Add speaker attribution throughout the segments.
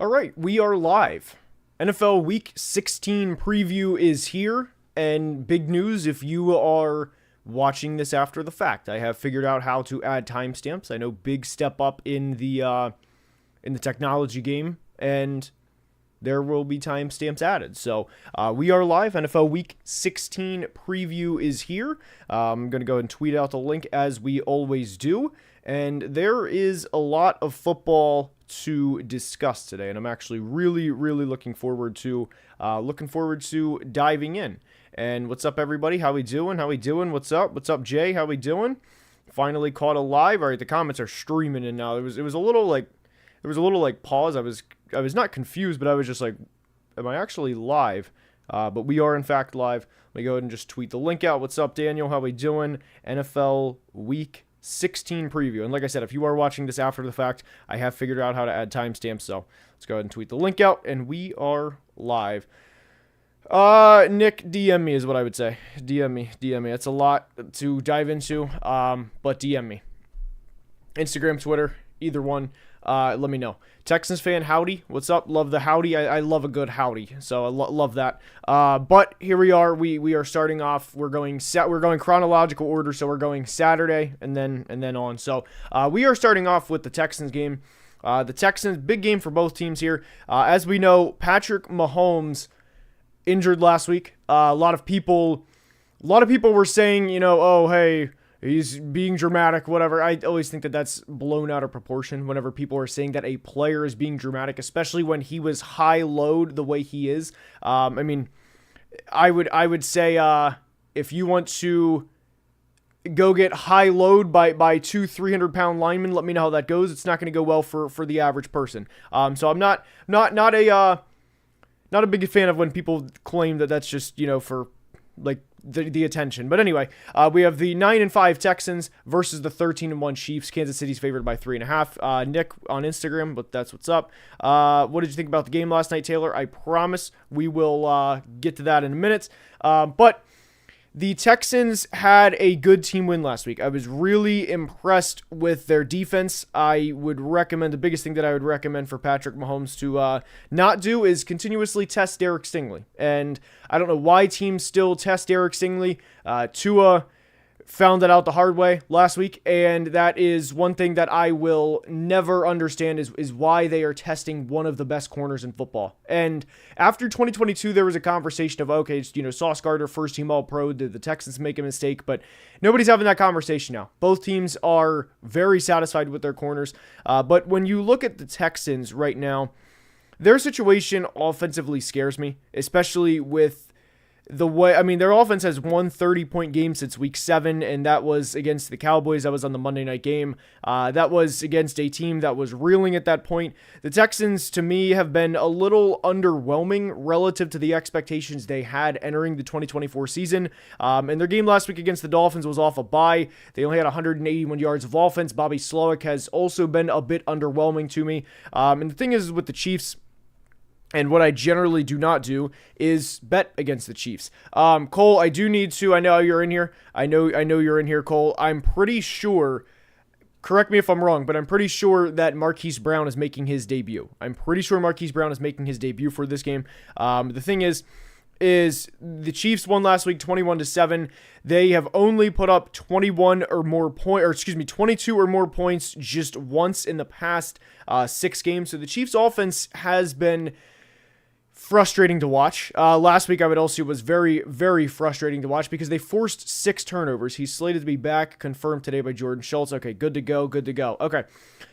Speaker 1: All right, we are live. NFL Week 16 preview is here, and big news if you are watching this after the fact. I have figured out how to add timestamps. I know big step up in the technology game, and there will be timestamps added. So we are live. NFL Week 16 preview is here. I'm going to go ahead and tweet out the link as we always do. And there is a lot of football to discuss today, and I'm actually really looking forward to diving in. And what's up, everybody? How we doing? What's up, Jay? How we doing? Finally caught a live. All right, the comments are streaming in now. It was a little like pause. I was not confused, but I was just like, am I actually live? But we are in fact live. Let me go ahead and just tweet the link out. What's up, Daniel? How we doing? NFL Week 16 preview. And like I said, if you are watching this after the fact, I have figured out how to add timestamps. So let's go ahead and tweet the link out, and we are live. Nick, DM me is what I would say. DM me. That's a lot to dive into. But DM me. Instagram, Twitter, either one. Let me know. Texans fan, howdy. What's up? Love the howdy. I love a good howdy. So I love that. But here we are. We are starting off. We're going chronological order. So we're going Saturday and then on. So we are starting off with the Texans game. The Texans, big game for both teams here. As we know, Patrick Mahomes injured last week. A lot of people were saying, oh, hey, he's being dramatic, whatever. I always think that that's blown out of proportion whenever people are saying that a player is being dramatic, especially when he was high load the way he is. I would say if you want to go get high load by 200-300 pound linemen, let me know how that goes. It's not going to go well for the average person. So I'm not a big fan of when people claim that that's just, for like the attention. But anyway, we have the 9-5 Texans versus the 13-1 Chiefs. Kansas City's favored by 3.5. Nick on Instagram, but that's what's up. What did you think about the game last night, Taylor? I promise we will get to that in a minute. But the Texans had a good team win last week. I was really impressed with their defense. I would recommend, the biggest thing that I would recommend for Patrick Mahomes to not do is continuously test Derek Stingley. And I don't know why teams still test Derek Stingley. Tua found that out the hard way last week, and that is one thing that I will never understand is why they are testing one of the best corners in football. And after 2022, there was a conversation of, okay, Sauce Gardner, first team All-Pro, did the Texans make a mistake? But nobody's having that conversation now. Both teams are very satisfied with their corners. But when you look at the Texans right now, their situation offensively scares me, especially with the way, their offense has won 30-point game since week 7, and that was against the Cowboys. That was on the Monday night game. That was against a team that was reeling at that point. The Texans, to me, have been a little underwhelming relative to the expectations they had entering the 2024 season. And their game last week against the Dolphins was off a bye. They only had 181 yards of offense. Bobby Slowick has also been a bit underwhelming to me. And the thing is with the Chiefs, and what I generally do not do is bet against the Chiefs. Cole, I do need to. I know you're in here. I know you're in here, Cole. I'm pretty sure. Correct me if I'm wrong, but I'm pretty sure that Marquise Brown is making his debut. For this game. The thing is the Chiefs won last week 21-7. They have only put up 22 or more points just once in the past 6 games. So the Chiefs offense has been frustrating to watch. Last week, I would also say was very, very frustrating to watch because they forced 6 turnovers. He's slated to be back, confirmed today by Jordan Schultz. Okay, good to go. Okay,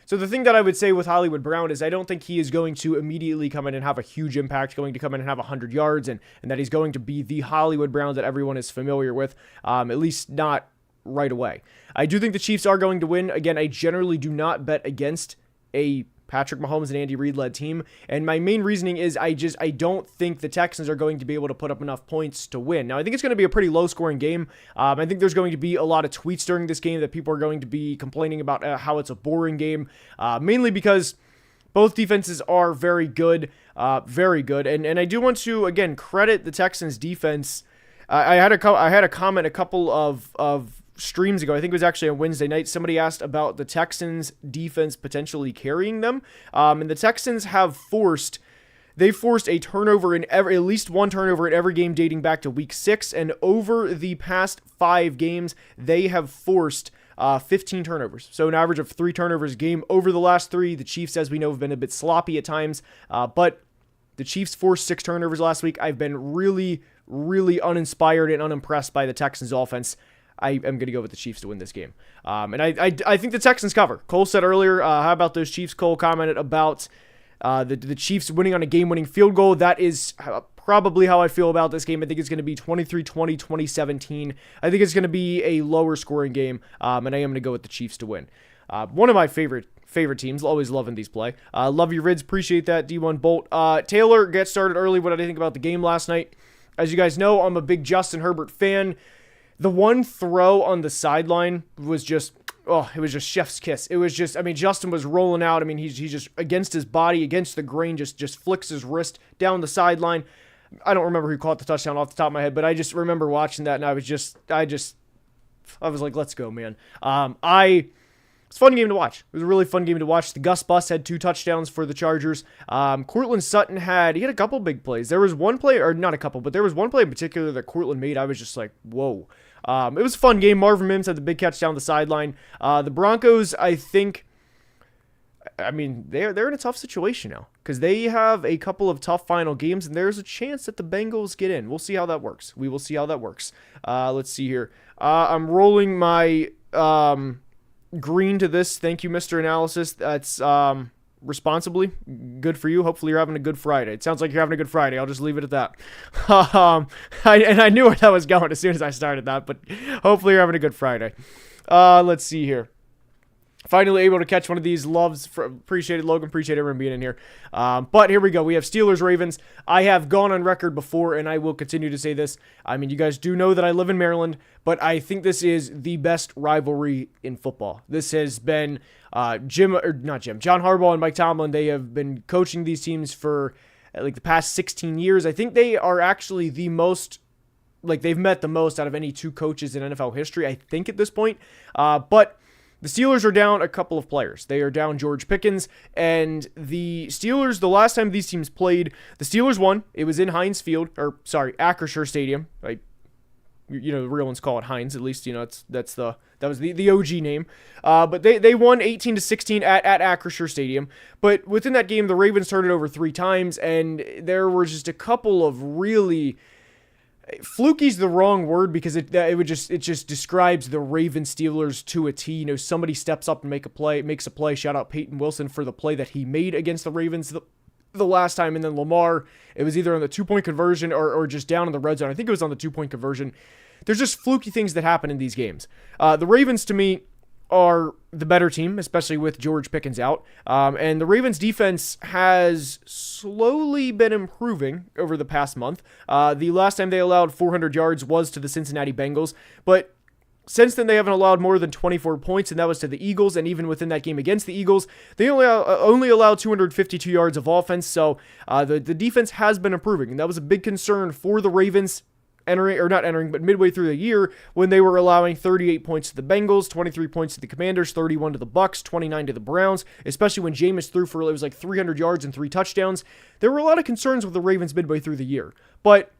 Speaker 1: so the thing that I would say with Hollywood Brown is I don't think he is going to immediately come in and have a huge impact, going to come in and have 100 yards, and that he's going to be the Hollywood Brown that everyone is familiar with, at least not right away. I do think the Chiefs are going to win. Again, I generally do not bet against a Patrick Mahomes and Andy Reid-led team. And my main reasoning is I don't think the Texans are going to be able to put up enough points to win. Now, I think it's going to be a pretty low-scoring game. I think there's going to be a lot of tweets during this game that people are going to be complaining about how it's a boring game, mainly because both defenses are very good. And I do want to, again, credit the Texans defense. I had a comment a couple of streams ago, I think it was actually on Wednesday night, somebody asked about the Texans defense potentially carrying them. And the Texans have forced a turnover at least one turnover in every game dating back to week 6. And over the past 5 games, they have forced 15 turnovers. So an average of 3 turnovers a game over the last 3. The Chiefs, as we know, have been a bit sloppy at times. But the Chiefs forced 6 turnovers last week. I've been really, really uninspired and unimpressed by the Texans offense. I am going to go with the Chiefs to win this game. And I think the Texans cover. Cole said earlier, how about those Chiefs? Cole commented about the Chiefs winning on a game-winning field goal. That is probably how I feel about this game. I think it's going to be 23-20, 2017. I think it's going to be a lower scoring game, and I am going to go with the Chiefs to win. One of my favorite teams. Always loving these play. Love your rids. Appreciate that, D1 Bolt. Taylor, get started early. What did I think about the game last night? As you guys know, I'm a big Justin Herbert fan. The one throw on the sideline was just, it was just chef's kiss. It was just, Justin was rolling out. He's just against his body, against the grain, just flicks his wrist down the sideline. I don't remember who caught the touchdown off the top of my head, but I just remember watching that, and I was like, let's go, man. It's a fun game to watch. It was a really fun game to watch. The Gus Bus had 2 touchdowns for the Chargers. Courtland Sutton had a couple big plays. There was one play, or not a couple, but there was one play in particular that Courtland made. I was just like, whoa. It was a fun game. Marvin Mims had the big catch down the sideline. The Broncos, I think, they're in a tough situation now because they have a couple of tough final games, and there's a chance that the Bengals get in. We'll see how that works. We will see how that works. Let's see here. I'm rolling my green to this. Thank you, Mr. Analysis. That's responsibly. Good for you. Hopefully you're having a good Friday. It sounds like you're having a good Friday. I'll just leave it at that. I knew where that was going as soon as I started that, but hopefully you're having a good Friday. Let's see here. Finally able to catch one of these. Appreciate it, Logan. Appreciate everyone being in here. But here we go. We have Steelers-Ravens. I have gone on record before, and I will continue to say this. You guys do know that I live in Maryland, but I think this is the best rivalry in football. This has been John Harbaugh and Mike Tomlin. They have been coaching these teams for the past 16 years. I think they are actually the most, they've met the most out of any 2 coaches in NFL history, I think, at this point. But the Steelers are down a couple of players. They are down George Pickens, and the Steelers, the last time these teams played, the Steelers won. It was in Acrisure Stadium. The real ones call it Heinz. At least, that was the OG name. But they won 18-16 at Acrisure Stadium. But within that game, the Ravens turned it over 3 times, and there were just a couple of really, fluky's the wrong word because it just describes the Ravens Steelers to a T. Somebody steps up and makes a play. Shout out Peyton Wilson for the play that he made against the Ravens the last time, and then Lamar, it was either on the 2-point conversion or just down in the red zone. I think it was on the 2-point conversion. There's just fluky things that happen in these games. The Ravens, to me, are the better team, especially with George Pickens out. And the Ravens defense has slowly been improving over the past month. The last time they allowed 400 yards was to the Cincinnati Bengals, but since then they haven't allowed more than 24 points, and that was to the Eagles. And even within that game against the Eagles, they only allowed 252 yards of offense. So the defense has been improving, and that was a big concern for the Ravens midway through the year when they were allowing 38 points to the Bengals, 23 points to the Commanders, 31 to the Bucks, 29 to the Browns, especially when Jameis threw for, it was 300 yards and 3 touchdowns. There were a lot of concerns with the Ravens midway through the year, but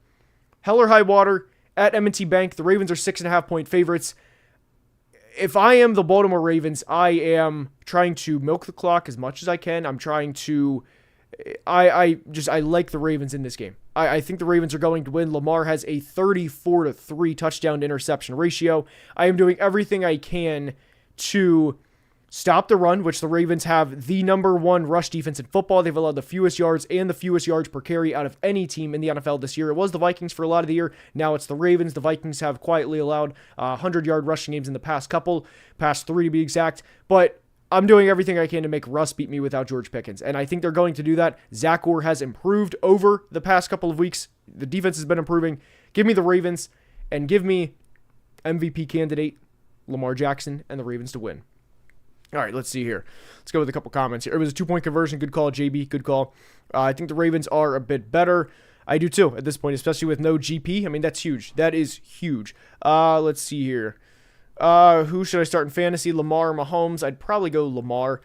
Speaker 1: hell or high water at M&T Bank, the Ravens are 6.5-point favorites. If I am the Baltimore Ravens, I am trying to milk the clock as much as I can. I'm trying to I like the Ravens in this game. I think the Ravens are going to win. Lamar has a 34-3 touchdown to interception ratio. I am doing everything I can to stop the run, which the Ravens have the number 1 rush defense in football. They've allowed the fewest yards and the fewest yards per carry out of any team in the NFL this year. It was the Vikings for a lot of the year. Now it's the Ravens. The Vikings have quietly allowed 100-yard rushing games in the past 3 to be exact. But I'm doing everything I can to make Russ beat me without George Pickens, and I think they're going to do that. Zach Orr has improved over the past couple of weeks. The defense has been improving. Give me the Ravens, and give me MVP candidate Lamar Jackson and the Ravens to win. All right, let's see here. Let's go with a couple comments here. It was a 2-point conversion. Good call, JB. Good call. I think the Ravens are a bit better. I do too at this point, especially with no GP. That's huge. That is huge. Let's see here. Who should I start in fantasy? Lamar or Mahomes? I'd probably go Lamar.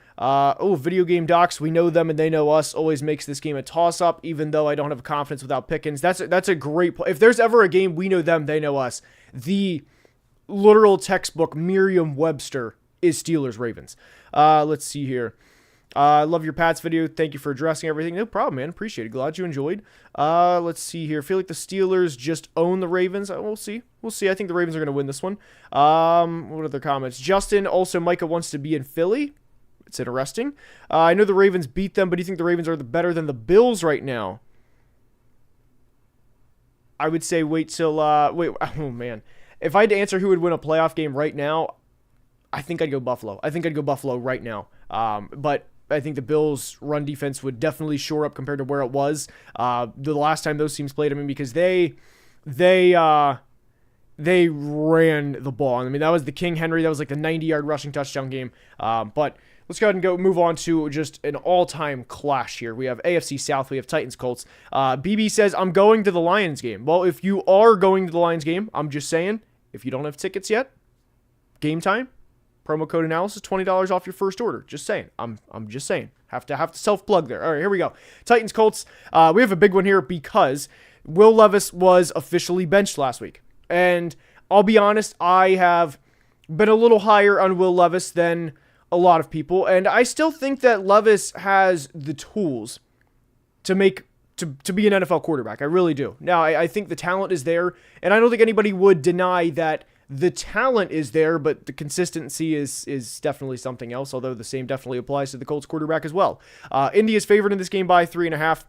Speaker 1: Video game docs. We know them and they know us. Always makes this game a toss-up, even though I don't have confidence without Pickens. That's a great point. If there's ever a game we know them, they know us. The literal textbook Merriam-Webster is Steelers-Ravens. Let's see here. Love your Pats video. Thank you for addressing everything. No problem, man. Appreciate it. Glad you enjoyed. Let's see here. Feel like the Steelers just own the Ravens. We'll see. We'll see. I think the Ravens are going to win this one. What are their comments? Justin, also Micah wants to be in Philly. It's interesting. I know the Ravens beat them, but do you think the Ravens are better than the Bills right now? I would say wait till, oh man. If I had to answer who would win a playoff game right now, I think I'd go Buffalo. I think I'd go Buffalo right now. But I think the Bills' run defense would definitely shore up compared to where it was the last time those teams played. I mean, because they ran the ball. I mean, that was the King Henry. That was like the 90-yard rushing touchdown game. But let's go ahead and move on to just an all-time clash here. We have AFC South. We have Titans Colts. BB says, I'm going to the Lions game. Well, if you are going to the Lions game, I'm just saying, if you don't have tickets yet, game time. Promo code analysis, $20 off your first order. Just saying. I'm just saying. Have to self-plug there. All right, here we go. Titans, Colts. We have a big one here because Will Levis was officially benched last week. And I'll be honest, I have been a little higher on Will Levis than a lot of people. And I still think that Levis has the tools to be an NFL quarterback. I really do. Now, I think the talent is there. And I don't think anybody would deny that the talent is there, but the consistency is definitely something else, although the same definitely applies to the Colts quarterback as well. Indy is favored in this game by 3.5.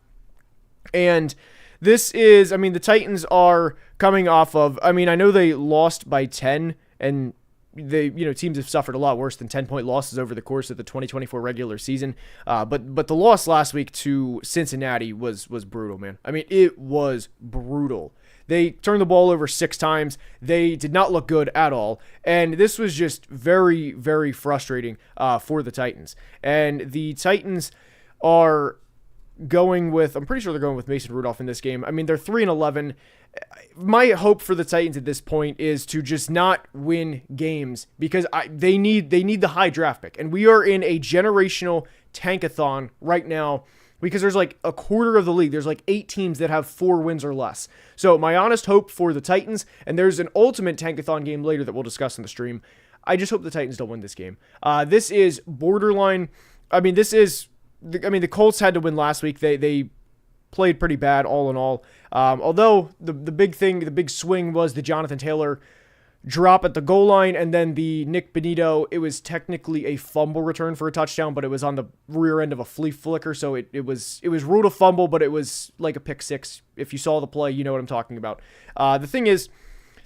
Speaker 1: And this is, I mean, the Titans are coming off of, I mean, I know they lost by 10, and teams have suffered a lot worse than 10-point losses over the course of the 2024 regular season. But the loss last week to Cincinnati was brutal, man. I mean, it was brutal. They turned the ball over 6 times. They did not look good at all. And this was just very, very frustrating for the Titans. And the Titans are going with, I'm pretty sure they're going with Mason Rudolph in this game. I mean, they're 3-11. My hope for the Titans at this point is to just not win games because they need the high draft pick. And we are in a generational tankathon right now, because there's like a quarter of the league. There's like 8 teams that have 4 wins or less. So my honest hope for the Titans, and there's an ultimate tankathon game later that we'll discuss in the stream. I just hope the Titans don't win this game. This is borderline. I mean, the Colts had to win last week. They played pretty bad all in all. Although the big swing was the Jonathan Taylor drop at the goal line, and then the Nick Benito, it was technically a fumble return for a touchdown, but it was on the rear end of a flea flicker, so it was ruled a fumble, but it was like a pick six. If you saw the play, you know what I'm talking about. The thing is,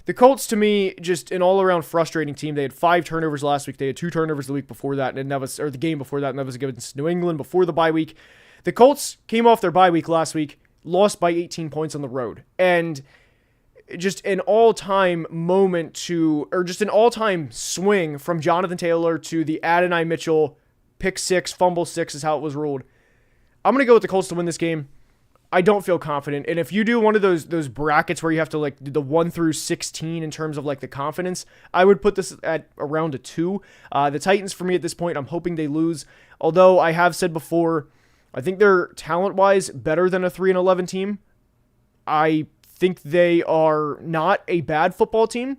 Speaker 1: the Colts, to me, just an all-around frustrating team. They had 5 turnovers last week. They had 2 turnovers the week before that, and the game before that, and that was against New England before the bye week. The Colts came off their bye week last week, lost by 18 points on the road, and just an all-time an all-time swing from Jonathan Taylor to the Adonai Mitchell pick 6, fumble 6 is how it was ruled. I'm going to go with the Colts to win this game. I don't feel confident. And if you do one of those brackets where you have to like do the 1 through 16 in terms of like the confidence, I would put this at around a 2. The Titans, for me at this point, I'm hoping they lose. Although I have said before, I think they're talent-wise better than a 3-11 team. I think they are not a bad football team,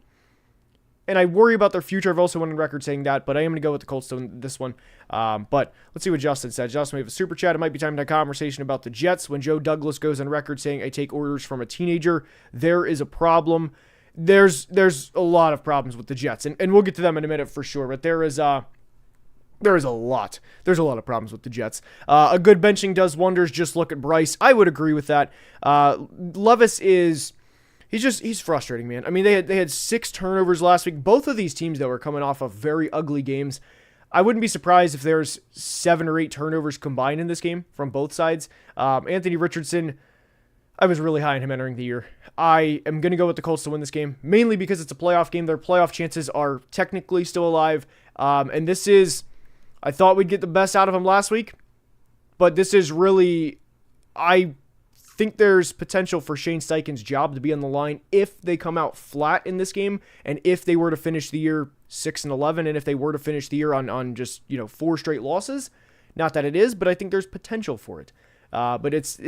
Speaker 1: and I worry about their future. I've also went on record saying that, but I am going to go with the Colts to win this one. But let's see what Justin said. Justin, we have a super chat. It might be time to have a conversation about the Jets. When Joe Douglas goes on record saying, I take orders from a teenager, there is a problem. There's a lot of problems with the Jets, and we'll get to them in a minute for sure, but there is a lot. There's a lot of problems with the Jets. A good benching does wonders. Just look at Bryce. I would agree with that. Levis he's frustrating, man. I mean, they had 6 turnovers last week. Both of these teams, though, are coming off of very ugly games. I wouldn't be surprised if there's 7 or 8 turnovers combined in this game from both sides. Anthony Richardson, I was really high on him entering the year. I am going to go with the Colts to win this game, mainly because it's a playoff game. Their playoff chances are technically still alive. And this is, I thought we'd get the best out of him last week, but this is really, I think there's potential for Shane Steichen's job to be on the line if they come out flat in this game, and if they were to finish the year 6-11, and if they were to finish the year on just 4 straight losses. Not that it is, but I think there's potential for it. But this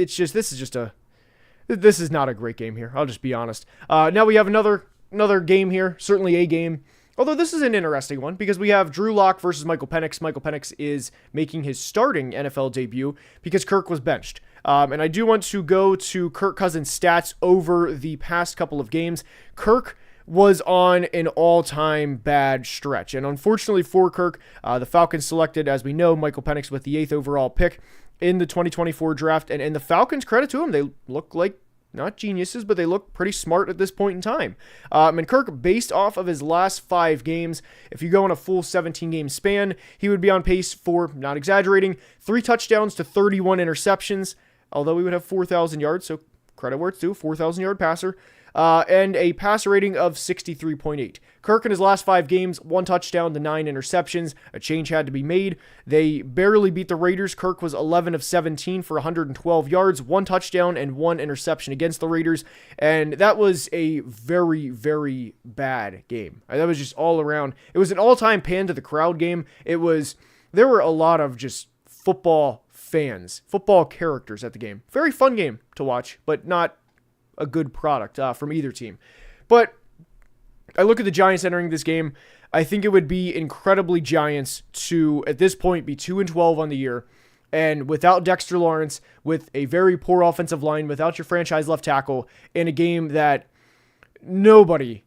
Speaker 1: is not a great game here. I'll just be honest. Now we have another game here, certainly a game. Although this is an interesting one because we have Drew Lock versus Michael Penix. Michael Penix is making his starting NFL debut because Kirk was benched. And I do want to go to Kirk Cousins' stats over the past couple of games. Kirk was on an all-time bad stretch. And unfortunately for Kirk, the Falcons selected, as we know, Michael Penix with the 8th overall pick in the 2024 draft. And the Falcons, credit to them, they look like not geniuses, but they look pretty smart at this point in time. And Kirk, based off of his last 5 games, if you go on a full 17-game span, he would be on pace for, not exaggerating, 3 touchdowns to 31 interceptions, although he would have 4,000 yards, so credit where it's due, 4,000-yard passer, and a passer rating of 63.8. Kirk in his last 5 games, 1 touchdown to 9 interceptions. A change had to be made. They barely beat the Raiders. Kirk was 11 of 17 for 112 yards, 1 touchdown, and 1 interception against the Raiders. And that was a very, very bad game. That was just all around. It was an all-time pan to the crowd game. There were a lot of just football fans, football characters at the game. Very fun game to watch, but not a good product from either team. But I look at the Giants entering this game. I think it would be incredibly Giants to, at this point, be 2-12 on the year. And without Dexter Lawrence, with a very poor offensive line, without your franchise left tackle, in a game that nobody,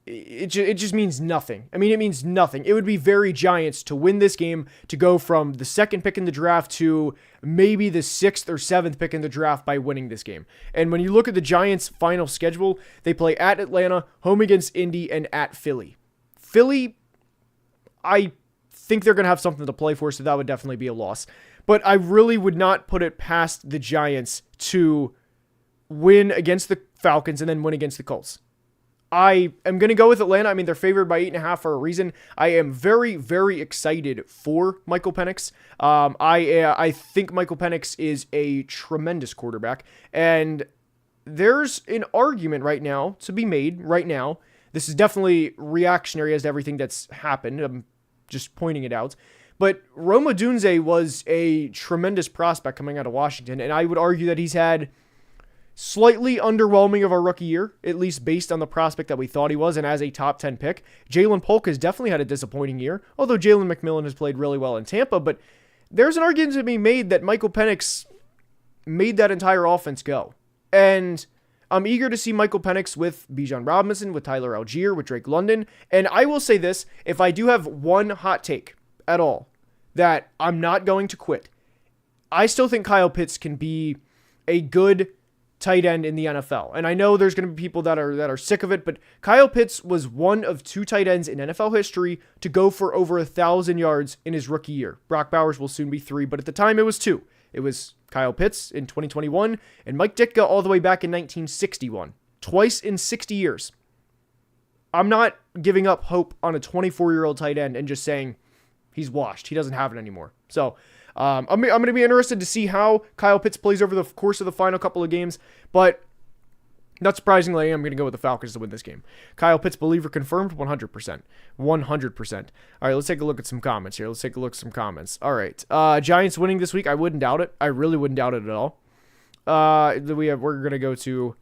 Speaker 1: it just means nothing. I mean, it means nothing. It would be very Giants to win this game, to go from the 2nd pick in the draft to maybe the 6th or 7th pick in the draft by winning this game. And when you look at the Giants' final schedule, they play at Atlanta, home against Indy, and at Philly. Philly, I think they're going to have something to play for, so that would definitely be a loss. But I really would not put it past the Giants to win against the Falcons and then win against the Colts. I am going to go with Atlanta. I mean, they're favored by 8.5 for a reason. I am very, very excited for Michael Penix. I think Michael Penix is a tremendous quarterback, and there's an argument right now to be made right now. This is definitely reactionary as to everything that's happened. I'm just pointing it out. But Rome Odunze was a tremendous prospect coming out of Washington, and I would argue that he's had slightly underwhelming of a rookie year, at least based on the prospect that we thought he was, and as a top 10 pick. Jalen Polk has definitely had a disappointing year, although Jalen McMillan has played really well in Tampa, but there's an argument to be made that Michael Penix made that entire offense go. And I'm eager to see Michael Penix with Bijan Robinson, with Tyler Algier, with Drake London, and I will say this, if I do have one hot take at all, that I'm not going to quit, I still think Kyle Pitts can be a good tight end in the NFL. And I know there's going to be people that are sick of it, but Kyle Pitts was one of 2 tight ends in NFL history to go for over 1,000 yards in his rookie year. Brock Bowers will soon be 3, but at the time it was 2. It was Kyle Pitts in 2021 and Mike Ditka all the way back in 1961. Twice in 60 years. I'm not giving up hope on a 24-year-old tight end and just saying he's washed. He doesn't have it anymore. So I'm going to be interested to see how Kyle Pitts plays over the course of the final couple of games, but not surprisingly, I'm going to go with the Falcons to win this game. Kyle Pitts believer confirmed, 100%. 100%. All right, let's take a look at some comments here. All right, Giants winning this week, I wouldn't doubt it. I really wouldn't doubt it at all. We're going to go to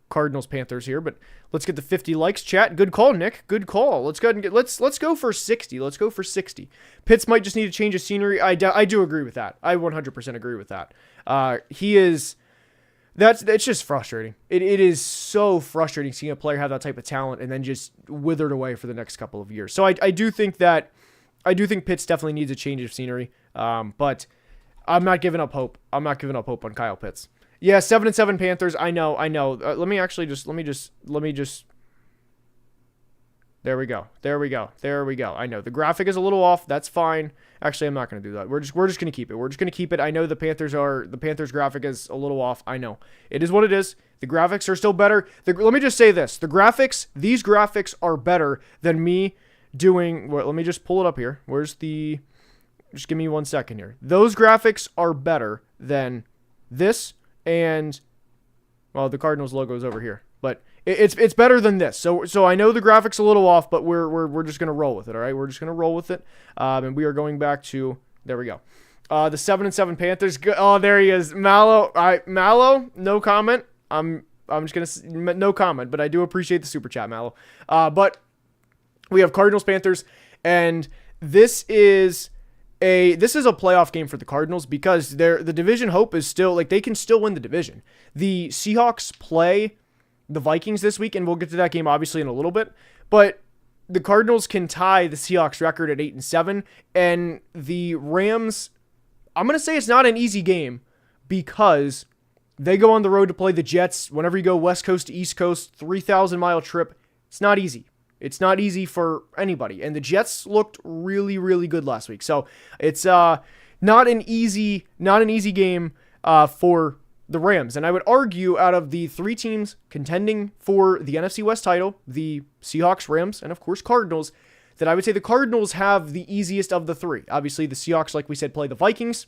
Speaker 1: Cardinals Panthers here, but let's get the 50 likes. Chat, good call, Nick. Good call. Let's go ahead and let's go for 60. Let's go for 60. Pitts might just need a change of scenery. I do agree with that. I 100% agree with that. It's just frustrating. It is so frustrating seeing a player have that type of talent and then just withered away for the next couple of years. So I do think Pitts definitely needs a change of scenery. But I'm not giving up hope. I'm not giving up hope on Kyle Pitts. Yeah, 7-7 Panthers. I know. Let me just. There we go. I know the graphic is a little off. That's fine. Actually, I'm not going to do that. We're just going to keep it. I know the Panthers graphic is a little off. I know. It is what it is. The graphics are still better. Let me just say this. These graphics are better than me doing, well, let me just pull it up here. Just give me 1 second here. Those graphics are better than this and well, the Cardinals logo is over here, but it's better than this. So I know the graphics a little off, but we're just gonna roll with it. All right, we're just gonna roll with it. And we are going back to, there we go. The 7-7 Panthers. Oh, there he is, Mallow. All right, Mallow. No comment. I'm just gonna no comment, but I do appreciate the super chat, Mallow. But we have Cardinals Panthers, and this is a playoff game for the Cardinals because the division hope is still, like, they can still win the division. The Seahawks play the Vikings this week, and we'll get to that game obviously in a little bit, but the Cardinals can tie the Seahawks record at 8-7, and the Rams, I'm going to say it's not an easy game because they go on the road to play the Jets. Whenever you go West Coast to East Coast, 3,000-mile trip, it's not easy. It's not easy for anybody. And the Jets looked really, really good last week. So it's not an easy game for the Rams. And I would argue out of the three teams contending for the NFC West title, the Seahawks, Rams, and of course Cardinals, that I would say the Cardinals have the easiest of the three. Obviously, the Seahawks, like we said, play the Vikings,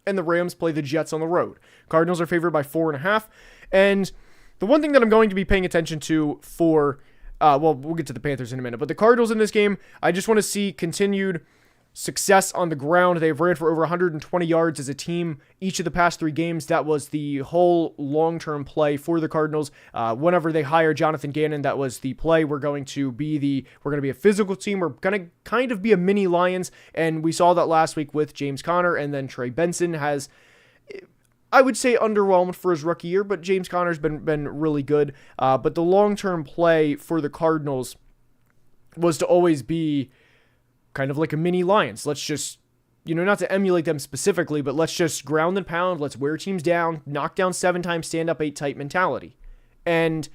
Speaker 1: and the Rams play the Jets on the road. Cardinals are favored by 4.5. And the one thing that I'm going to be paying attention to for we'll get to the Panthers in a minute. But the Cardinals in this game, I just want to see continued success on the ground. They've ran for over 120 yards as a team each of the past 3 games. That was the whole long-term play for the Cardinals. Whenever they hire Jonathan Gannon, that was the play. We're going to be a physical team. We're going to kind of be a mini Lions. And we saw that last week with James Conner, and then Trey Benson has, I would say, underwhelmed for his rookie year, but James Conner's been really good. But the long-term play for the Cardinals was to always be kind of like a mini Lions. Let's just, not to emulate them specifically, but let's just ground and pound. Let's wear teams down, knock down 7 times, stand up 8 type mentality. And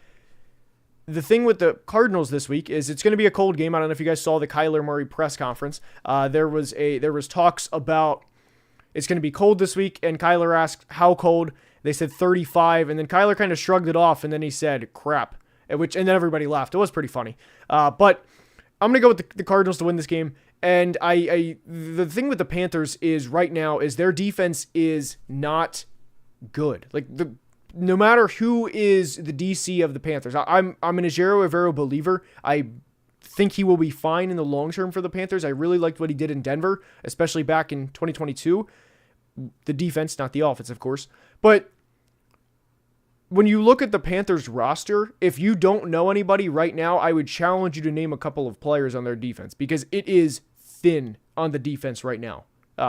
Speaker 1: the thing with the Cardinals this week is it's going to be a cold game. I don't know if you guys saw the Kyler Murray press conference. There was talks about it's going to be cold this week, and Kyler asked how cold. They said 35, and then Kyler kind of shrugged it off, and then he said crap, and then everybody laughed. It was pretty funny. But I'm going to go with the Cardinals to win this game. And the thing with the Panthers is right now is their defense is not good. Like, no matter who is the DC of the Panthers, I'm an Ejiro Evero believer. I think he will be fine in the long term for the Panthers. I really liked what he did in Denver, especially back in 2022. The defense, not the offense, of course. But when you look at the Panthers roster, if you don't know anybody right now, I would challenge you to name a couple of players on their defense because it is thin on the defense right now.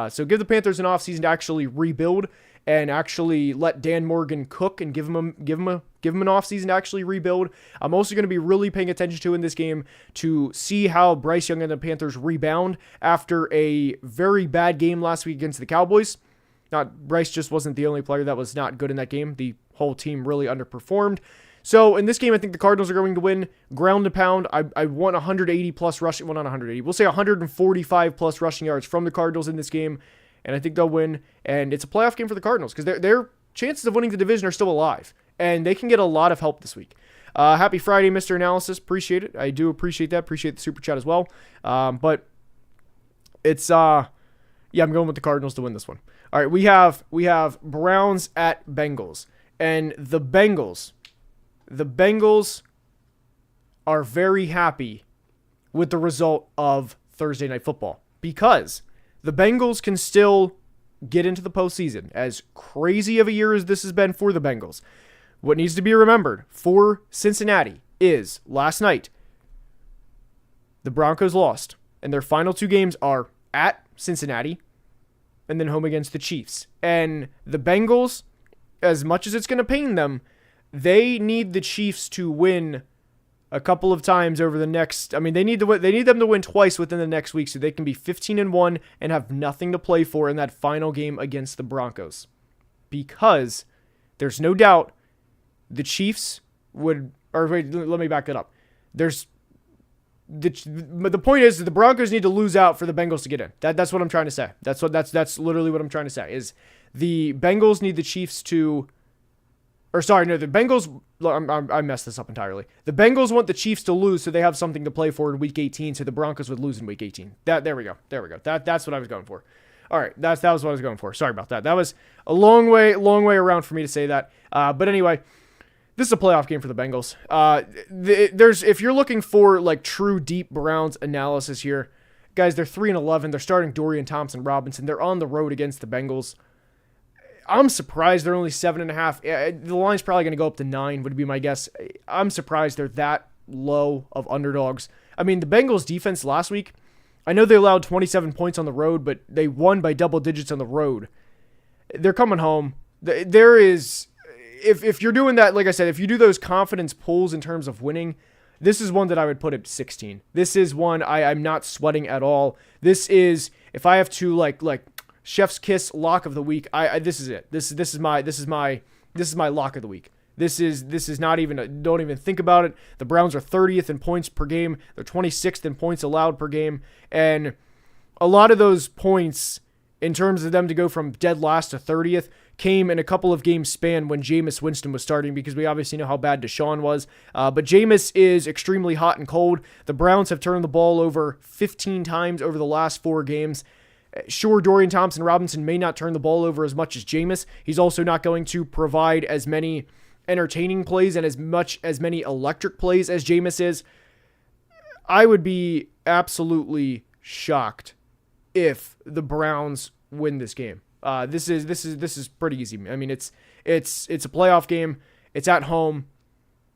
Speaker 1: So give the Panthers an offseason to actually rebuild and actually let Dan Morgan cook and give him an offseason to actually rebuild. I'm also going to be really paying attention to in this game to see how Bryce Young and the Panthers rebound after a very bad game last week against the Cowboys. Bryce just wasn't the only player that was not good in that game. The whole team really underperformed. So in this game, I think the Cardinals are going to win ground and pound. I want 180 plus rushing. Well, not 180. We'll say 145 plus rushing yards from the Cardinals in this game. And I think they'll win. And it's a playoff game for the Cardinals because their chances of winning the division are still alive. And they can get a lot of help this week. Happy Friday, Mr. Analysis. Appreciate it. I do appreciate that. Appreciate the super chat as well. But it's, I'm going with the Cardinals to win this one. All right, we have Browns at Bengals. And the Bengals are very happy with the result of Thursday Night Football because the Bengals can still get into the postseason. As crazy of a year as this has been for the Bengals, what needs to be remembered for Cincinnati is last night, the Broncos lost, and their final 2 games are at Cincinnati and then home against the Chiefs. And the Bengals, as much as it's going to pain them, they need the Chiefs to win a couple of times over the next. They need them to win twice within the next week so they can be 15-1 and have nothing to play for in that final game against the Broncos. Because there's no doubt the Chiefs would. Or wait, let me back it up. The point is that the Broncos need to lose out for the Bengals to get in. That's what I'm trying to say. That's literally what I'm trying to say. Is the Bengals need the Chiefs to. The Bengals, I messed this up entirely. The Bengals want the Chiefs to lose so they have something to play for in Week 18, so the Broncos would lose in Week 18. There we go. That's what I was going for. All right, that was what I was going for. Sorry about that. That was a long way around for me to say that. But anyway, this is a playoff game for the Bengals. If you're looking for like true deep Browns analysis here, guys, they're 3-11. They're starting Dorian Thompson-Robinson. They're on the road against the Bengals. I'm surprised they're only 7.5. The line's probably going to go up to 9, would be my guess. I'm surprised they're that low of underdogs. I mean, the Bengals defense last week, I know they allowed 27 points on the road, but they won by double digits on the road. They're coming home. There is, if you're doing that, like I said, if you do those confidence pulls in terms of winning, this is one that I would put at 16. This is one I'm not sweating at all. This is, if I have to like chef's kiss lock of the week, this is it. This is my lock of the week. This is not even, don't even think about it. The Browns are 30th in points per game. They're 26th in points allowed per game. And a lot of those points, in terms of them to go from dead last to 30th, came in a couple of games span when Jameis Winston was starting, because we obviously know how bad Deshaun was. But Jameis is extremely hot and cold. The Browns have turned the ball over 15 times over the last 4 games. Sure, Dorian Thompson-Robinson may not turn the ball over as much as Jameis. He's also not going to provide as many entertaining plays and as many electric plays as Jameis is. I would be absolutely shocked if the Browns win this game. This is pretty easy. I mean, it's a playoff game. It's at home.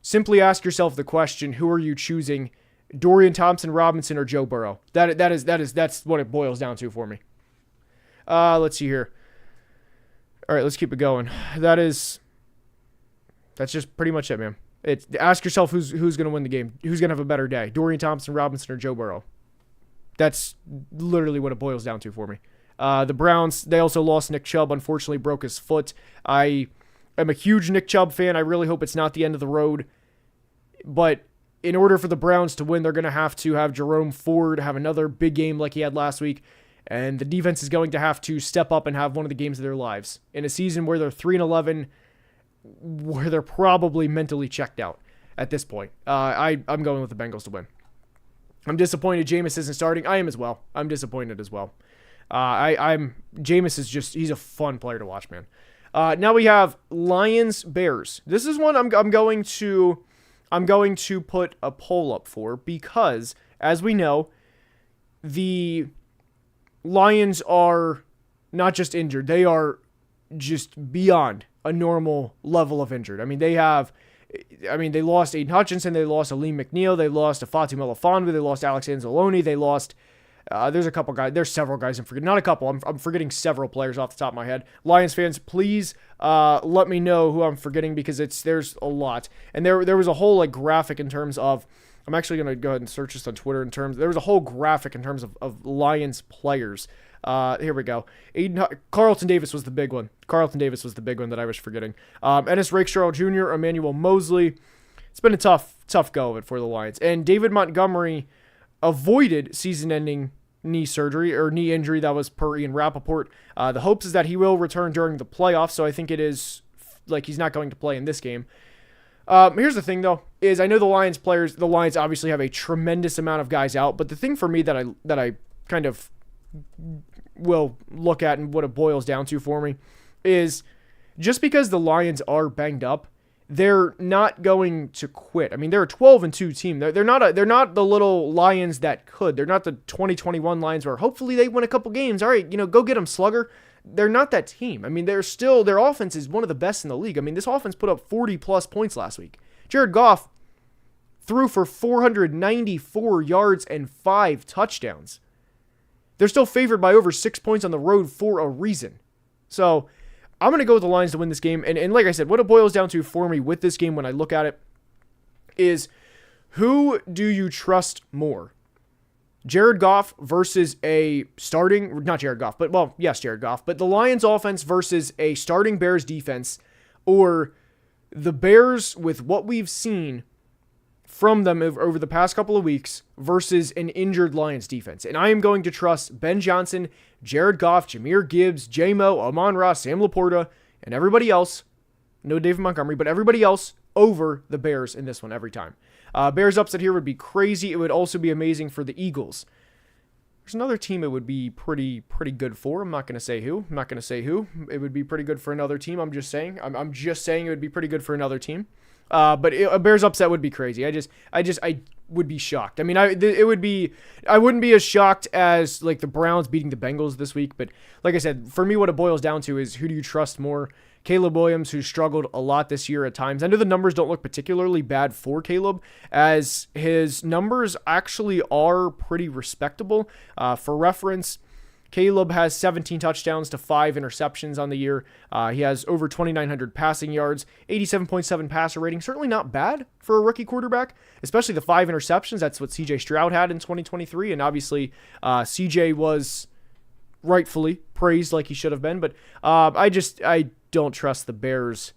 Speaker 1: Simply ask yourself the question: who are you choosing, Dorian Thompson-Robinson or Joe Burrow? That's what it boils down to for me. Let's see here. All right, let's keep it going. That's just pretty much it, man. Ask yourself who's going to win the game. Who's going to have a better day, Dorian Thompson-Robinson or Joe Burrow? That's literally what it boils down to for me. The Browns, they also lost Nick Chubb. Unfortunately, broke his foot. I am a huge Nick Chubb fan. I really hope it's not the end of the road. But in order for the Browns to win, they're going to have Jerome Ford have another big game like he had last week. And the defense is going to have to step up and have one of the games of their lives. In a season where they're 3-11, where they're probably mentally checked out at this point. I'm going with the Bengals to win. I'm disappointed Jameis isn't starting. I am as well. I'm disappointed as well. Jameis is he's a fun player to watch, man. Now we have Lions Bears. This is one I'm going to put a poll up for, because as we know, the Lions are not just injured, they are just beyond a normal level of injured. I mean, they lost Aiden Hutchinson, they lost Aleem McNeil, they lost Afati Melifonwu, they lost Alex Anzalone, they lost, there's several guys I'm forgetting, not a couple, I'm forgetting several players off the top of my head. Lions fans, please let me know who I'm forgetting, because there's a lot. And there was a whole graphic in terms of, I'm actually going to go ahead and search this on Twitter there was a whole graphic in terms of Lions players. Here we go. Carlton Davis was the big one. That I was forgetting. Ennis Rakestraw Jr., Emmanuel Mosley. It's been a tough go of it for the Lions. And David Montgomery avoided season-ending knee injury. That was per Ian Rappaport. The hopes is that he will return during the playoffs, so I think it is he's not going to play in this game. Here's the thing, though, is I know the Lions obviously have a tremendous amount of guys out, but the thing for me that I kind of will look at, and what it boils down to for me, is just because the Lions are banged up, they're not going to quit. I mean, they're a 12-2 team. They're not the little Lions that could. They're not the 2021 Lions where hopefully they win a couple games. All right, go get them, Slugger. They're not that team. I mean, their offense is one of the best in the league. I mean, this offense put up 40-plus points last week. Jared Goff threw for 494 yards and 5 touchdowns. They're still favored by over 6 points on the road for a reason. So I'm going to go with the Lions to win this game. And like I said, what it boils down to for me with this game when I look at it is, who do you trust more? Jared Goff versus Jared Goff, but the Lions offense versus a starting Bears defense, or the Bears with what we've seen from them over the past couple of weeks versus an injured Lions defense. And I am going to trust Ben Johnson, Jared Goff, Jahmyr Gibbs, J-Mo, Amon-Ra, Sam Laporta, and everybody else, no David Montgomery, but everybody else over the Bears in this one every time. Bears upset here would be crazy. It would also be amazing for the Eagles. There's another team it would be pretty good for. I'm not going to say who. It would be pretty good for another team. I'm just saying. I'm just saying it would be pretty good for another team. But a Bears upset would be crazy. I would be shocked. I mean, I wouldn't be as shocked as like the Browns beating the Bengals this week. But like I said, for me, what it boils down to is who do you trust more? Caleb Williams, who struggled a lot this year at times. I know the numbers don't look particularly bad for Caleb, as his numbers actually are pretty respectable. For reference, Caleb has 17 touchdowns to 5 interceptions on the year. He has over 2,900 passing yards, 87.7 passer rating. Certainly not bad for a rookie quarterback, especially the 5 interceptions. That's what CJ Stroud had in 2023, and obviously CJ was rightfully praised like he should have been. But I don't trust the Bears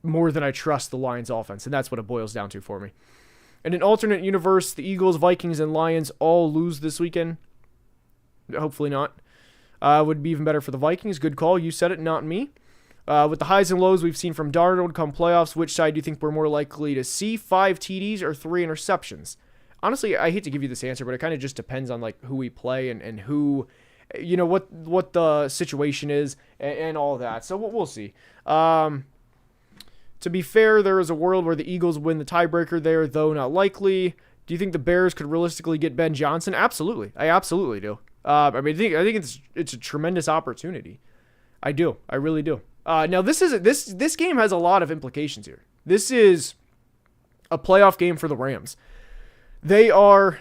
Speaker 1: more than I trust the Lions offense, and that's what it boils down to for me. In an alternate universe, the Eagles, Vikings, and Lions all lose this weekend. Hopefully not. Would be even better for the Vikings. Good call. You said it, not me. With the highs and lows we've seen from Darnold come playoffs, which side do you think we're more likely to see? 5 TDs or 3 interceptions? Honestly, I hate to give you this answer, but it kind of just depends on like who we play and who, you know, what the situation is and all that. So we'll see. To be fair, there is a world where the Eagles win the tiebreaker there, though not likely. Do you think the Bears could realistically get Ben Johnson? Absolutely. I absolutely do. I mean, I think it's a tremendous opportunity. I do. I really do. Now this game has a lot of implications here. This is a playoff game for the Rams. They are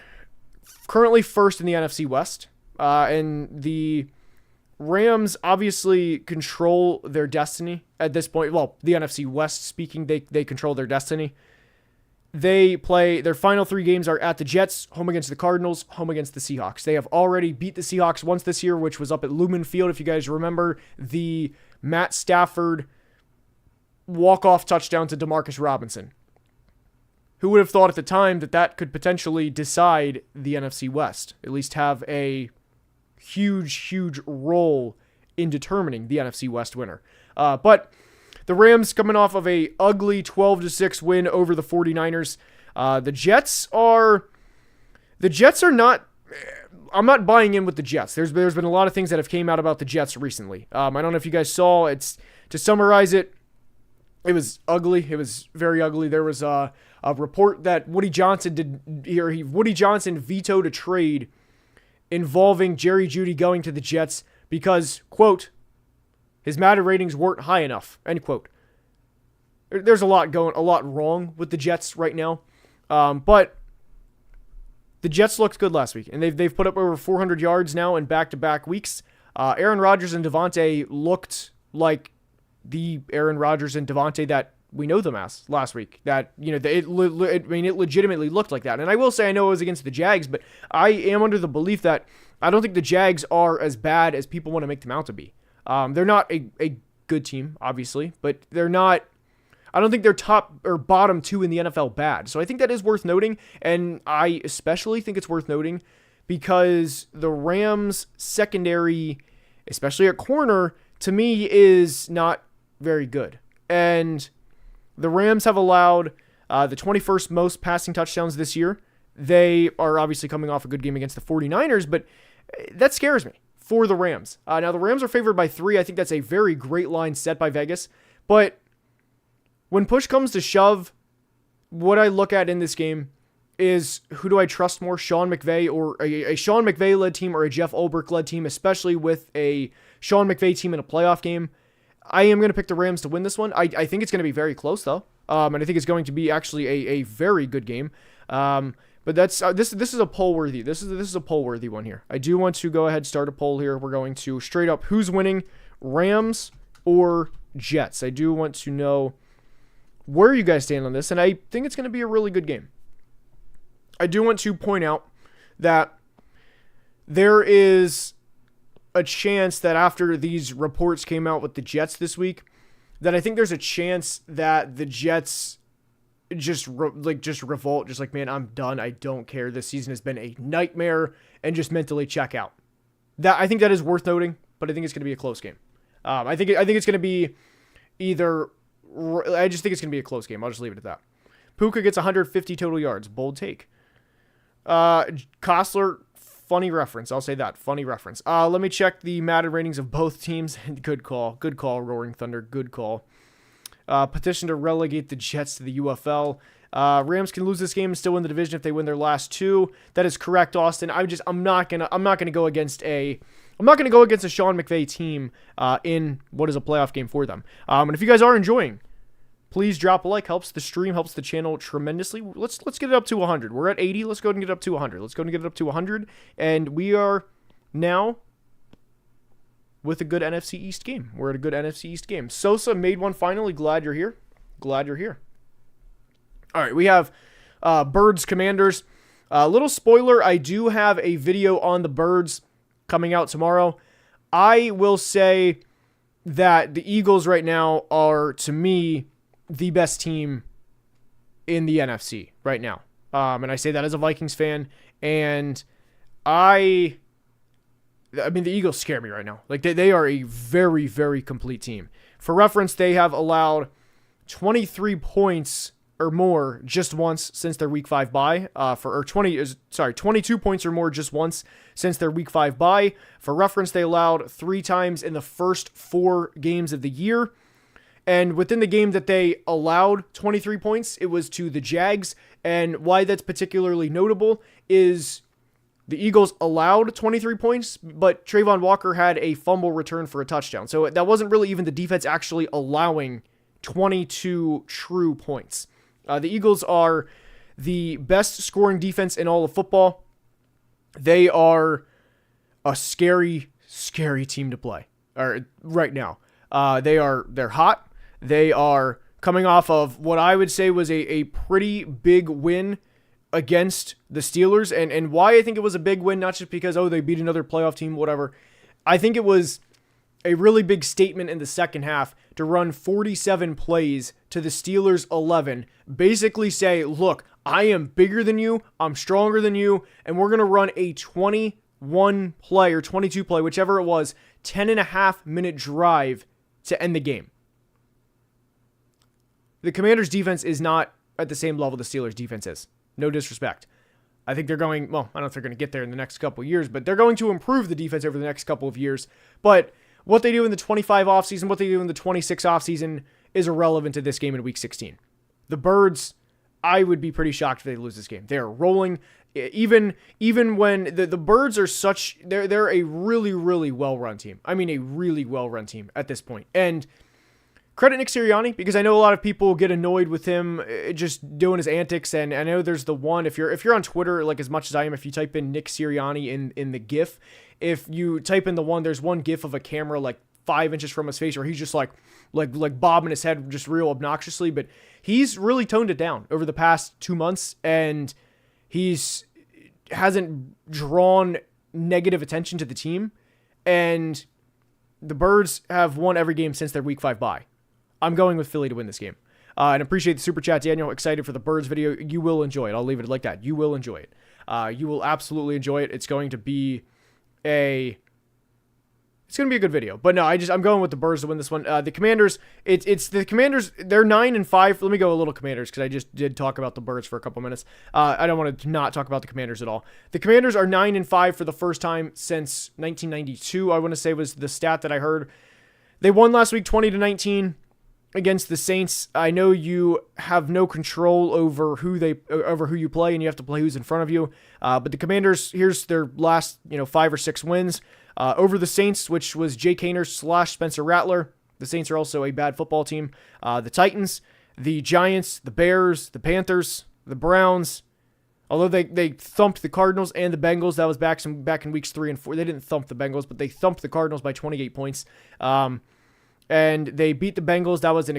Speaker 1: currently first in the NFC West, and the Rams obviously control their destiny at this point. Well, the NFC West speaking, they control their destiny. They play their final 3 games are at the Jets, home against the Cardinals, home against the Seahawks. They have already beat the Seahawks once this year, which was up at Lumen Field. If you guys remember the Matt Stafford walk-off touchdown to Demarcus Robinson. Who would have thought at the time that could potentially decide the NFC West, at least have a huge role in determining the NFC West winner. But the Rams coming off of a ugly 12-6 win over the 49ers. The Jets are not. I'm not buying in with the Jets. There's been a lot of things that have came out about the Jets recently. I don't know if you guys saw. It's to summarize it. It was ugly. It was very ugly. There was a report that Woody Johnson vetoed a trade involving Jerry Jeudy going to the Jets because, quote, his Madden ratings weren't high enough, end quote. There's a lot wrong with the Jets right now. But the Jets looked good last week, and they've put up over 400 yards now in back-to-back weeks. Aaron Rodgers and Devontae looked like the Aaron Rodgers and Devontae that we know them as last week. That, you know, it legitimately looked like that. And I will say, I know it was against the Jags, but I am under the belief that I don't think the Jags are as bad as people want to make them out to be. They're not a good team, obviously, but they're not. I don't think they're top or bottom 2 in the NFL bad. So I think that is worth noting, and I especially think it's worth noting because the Rams secondary, especially at corner, to me is not very good. And the Rams have allowed the 21st most passing touchdowns this year. They are obviously coming off a good game against the 49ers, but that scares me for the Rams. Now, the Rams are favored by 3. I think that's a very great line set by Vegas. But when push comes to shove, what I look at in this game is who do I trust more, Sean McVay or a Sean McVay-led team or a Jeff Ulbrich-led team, especially with a Sean McVay team in a playoff game. I am going to pick the Rams to win this one. I think it's going to be very close, though. And I think it's going to be actually a very good game. But that's this is a poll worthy. This is a poll worthy one here. I do want to go ahead and start a poll here. We're going to straight up who's winning, Rams or Jets. I do want to know where you guys stand on this, and I think it's going to be a really good game. I do want to point out that there is a chance that after these reports came out with the Jets this week, that I think there's a chance that the Jets just revolt, just like, man, I'm done. I don't care. This season has been a nightmare, and just mentally check out. I think that is worth noting, but I think it's going to be a close game. I think it's going to be either. I just think it's going to be a close game. I'll just leave it at that. Puka gets 150 total yards. Bold take. Kostler Funny reference. I'll say that. Funny reference. Let me check the Madden ratings of both teams. Good call. Good call, Roaring Thunder. Good call. Petition to relegate the Jets to the UFL. Rams can lose this game and still win the division if they win their last two. That is correct, Austin. I'm not gonna go against a Sean McVay team in what is a playoff game for them. And if you guys are enjoying, please drop a like. Helps the stream, helps the channel tremendously. Let's get it up to 100. We're at 80. Let's go ahead and get it up to 100. Let's go ahead and get it up to 100. And we are now with a good NFC East game. We're at a good NFC East game. Sosa made one finally. Glad you're here. Glad you're here. All right, we have Birds Commanders. Little spoiler, I do have a video on the Birds coming out tomorrow. I will say that the Eagles right now are, to me, the best team in the NFC right now. And I say that as a Vikings fan. And I mean, the Eagles scare me right now. Like, they are a very, very complete team. For reference, they have allowed 23 points or more just once since their Week 5 bye. 22 points or more just once since their Week 5 bye. For reference, they allowed 3 times in the first 4 games of the year. And within the game that they allowed 23 points, it was to the Jags. And why that's particularly notable is the Eagles allowed 23 points, but Trayvon Walker had a fumble return for a touchdown. So that wasn't really even the defense actually allowing 22 true points. The Eagles are the best scoring defense in all of football. They are a scary, scary team to play right now. They're hot. They are coming off of what I would say was a pretty big win against the Steelers. And why I think it was a big win, not just because, they beat another playoff team, whatever. I think it was a really big statement in the second half to run 47 plays to the Steelers 11. Basically say, look, I am bigger than you, I'm stronger than you, and we're going to run a 21 play or 22 play, whichever it was, 10.5-minute drive to end the game. The Commanders' defense is not at the same level the Steelers' defense is. No disrespect. I think they're going, I don't know if they're going to get there in the next couple of years, but they're going to improve the defense over the next couple of years. But what they do in the 25 offseason, what they do in the 26 offseason is irrelevant to this game in Week 16. The Birds, I would be pretty shocked if they lose this game. They're rolling. Even when the Birds are they're a really, really well-run team. I mean, a really well-run team at this point. And credit Nick Sirianni, because I know a lot of people get annoyed with him just doing his antics, and I know there's the one, if you're on Twitter, like as much as I am, if you type in Nick Sirianni in the GIF, if you type in the one, there's one GIF of a camera like 5 inches from his face where he's just like bobbing his head just real obnoxiously, but he's really toned it down over the past 2 months, and hasn't drawn negative attention to the team, and the Birds have won every game since their Week 5 bye. I'm going with Philly to win this game. And appreciate the super chat, Daniel. Excited for the Birds video. You will enjoy it. I'll leave it like that. You will enjoy it. You will absolutely enjoy it. It's going to be a good video. But no, I'm going with the Birds to win this one. The Commanders, it's the Commanders. They're 9-5. Let me go a little Commanders because I just did talk about the Birds for a couple minutes. I don't want to not talk about the Commanders at all. The Commanders are 9-5 for the first time since 1992. I want to say was the stat that I heard. They won last week 20-19 against the Saints. I know you have no control over who you play, and you have to play who's in front of you. But the Commanders, here's their last 5 or 6 wins. Over the Saints, which was Jake Haener / Spencer Rattler. The Saints are also a bad football team. The Titans, the Giants, the Bears, the Panthers, the Browns. Although they thumped the Cardinals and the Bengals, that was back in weeks 3 and 4. They didn't thump the Bengals, but they thumped the Cardinals by 28 points. And they beat the Bengals. That was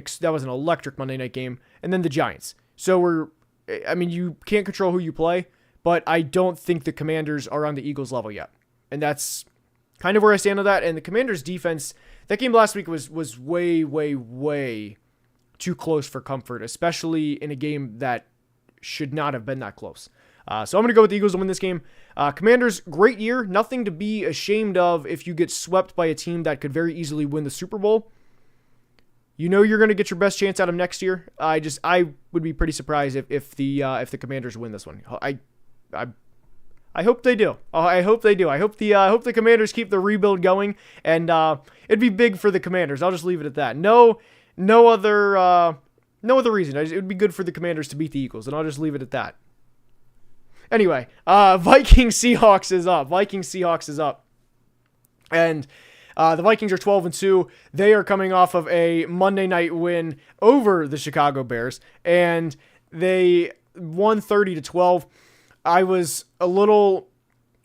Speaker 1: an electric Monday night game. And then the Giants. So you can't control who you play, but I don't think the Commanders are on the Eagles level yet. And that's kind of where I stand on that. And the Commanders defense, that game last week was way, way, way too close for comfort, especially in a game that should not have been that close. So I'm going to go with the Eagles to win this game. Commanders, great year. Nothing to be ashamed of if you get swept by a team that could very easily win the Super Bowl. You know you're going to get your best chance out of next year. I would be pretty surprised if the Commanders win this one. I hope they do. I hope they do. I hope the Commanders keep the rebuild going, and it'd be big for the Commanders. I'll just leave it at that. No other reason. It would be good for the Commanders to beat the Eagles, and I'll just leave it at that. Anyway, Vikings Seahawks is up. And the Vikings are 12-2. They are coming off of a Monday night win over the Chicago Bears, and they won 30-12. I was a little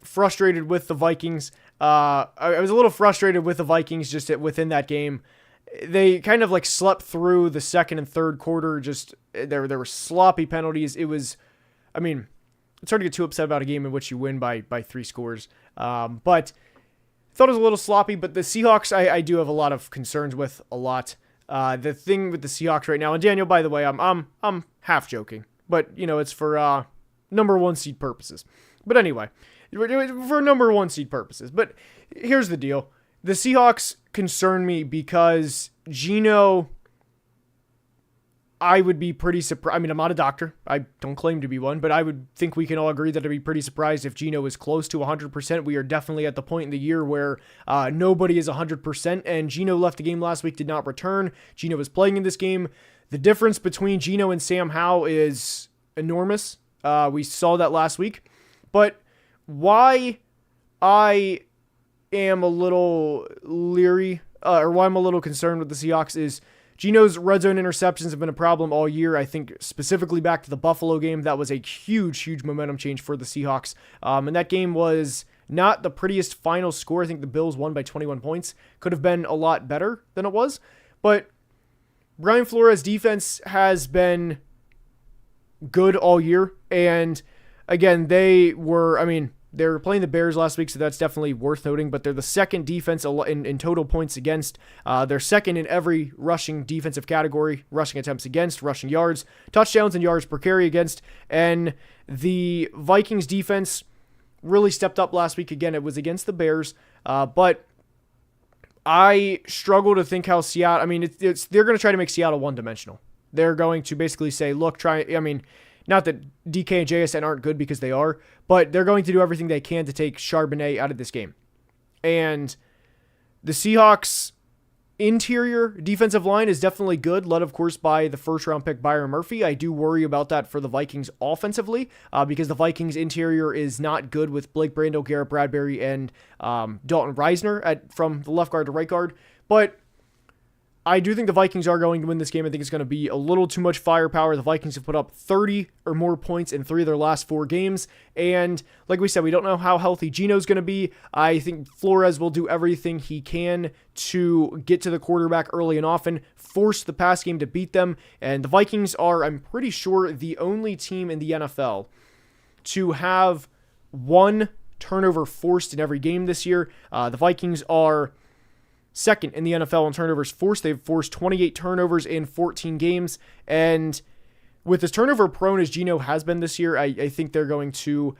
Speaker 1: frustrated with the Vikings. I was a little frustrated with the Vikings just within that game. They kind of like slept through the second and third quarter. Just there were sloppy penalties. It's hard to get too upset about a game in which you win by 3 scores. But I thought it was a little sloppy. But the Seahawks, I do have a lot of concerns with a lot. The thing with the Seahawks right now, and Daniel, by the way, I'm half joking, but it's for number 1 seed purposes. But anyway, for number 1 seed purposes. But here's the deal. The Seahawks concern me because Geno, I would be pretty surprised. I'm not a doctor. I don't claim to be one, but I would think we can all agree that I'd be pretty surprised if Geno is close to 100%. We are definitely at the point in the year where nobody is 100%, and Geno left the game last week, did not return. Geno was playing in this game. The difference between Geno and Sam Howell is enormous. We saw that last week. But why I am a little leery, or why I'm a little concerned with the Seahawks is Geno's red zone interceptions have been a problem all year. I think specifically back to the Buffalo game, that was a huge momentum change for the Seahawks. And that game was not the prettiest final score. I think the Bills won by 21 points. Could have been a lot better than it was. But Brian Flores' defense has been good all year. And again, they were playing the Bears last week, so that's definitely worth noting, but they're the second defense in total points against. They're second in every rushing defensive category: rushing attempts against, rushing yards, touchdowns, and yards per carry against. And the Vikings defense really stepped up last week. Again, it was against the Bears, but I struggle to think how Seattle, they're going to try to make Seattle one-dimensional. They're going to basically say, look, not that DK and JSN aren't good, because they are, but they're going to do everything they can to take Charbonnet out of this game. And the Seahawks' interior defensive line is definitely good, led, of course, by the first-round pick Byron Murphy. I do worry about that for the Vikings offensively, because the Vikings' interior is not good with Blake Brandel, Garrett Bradbury, and Dalton Reisner from the left guard to right guard. But I do think the Vikings are going to win this game. I think it's going to be a little too much firepower. The Vikings have put up 30 or more points in 3 of their last 4 games. And like we said, we don't know how healthy Geno's going to be. I think Flores will do everything he can to get to the quarterback early and often, force the pass game to beat them. And the Vikings are, I'm pretty sure, the only team in the NFL to have 1 turnover forced in every game this year. The Vikings are second in the NFL in turnovers forced. They've forced 28 turnovers in 14 games. And with as turnover prone as Geno has been this year, I think they're going to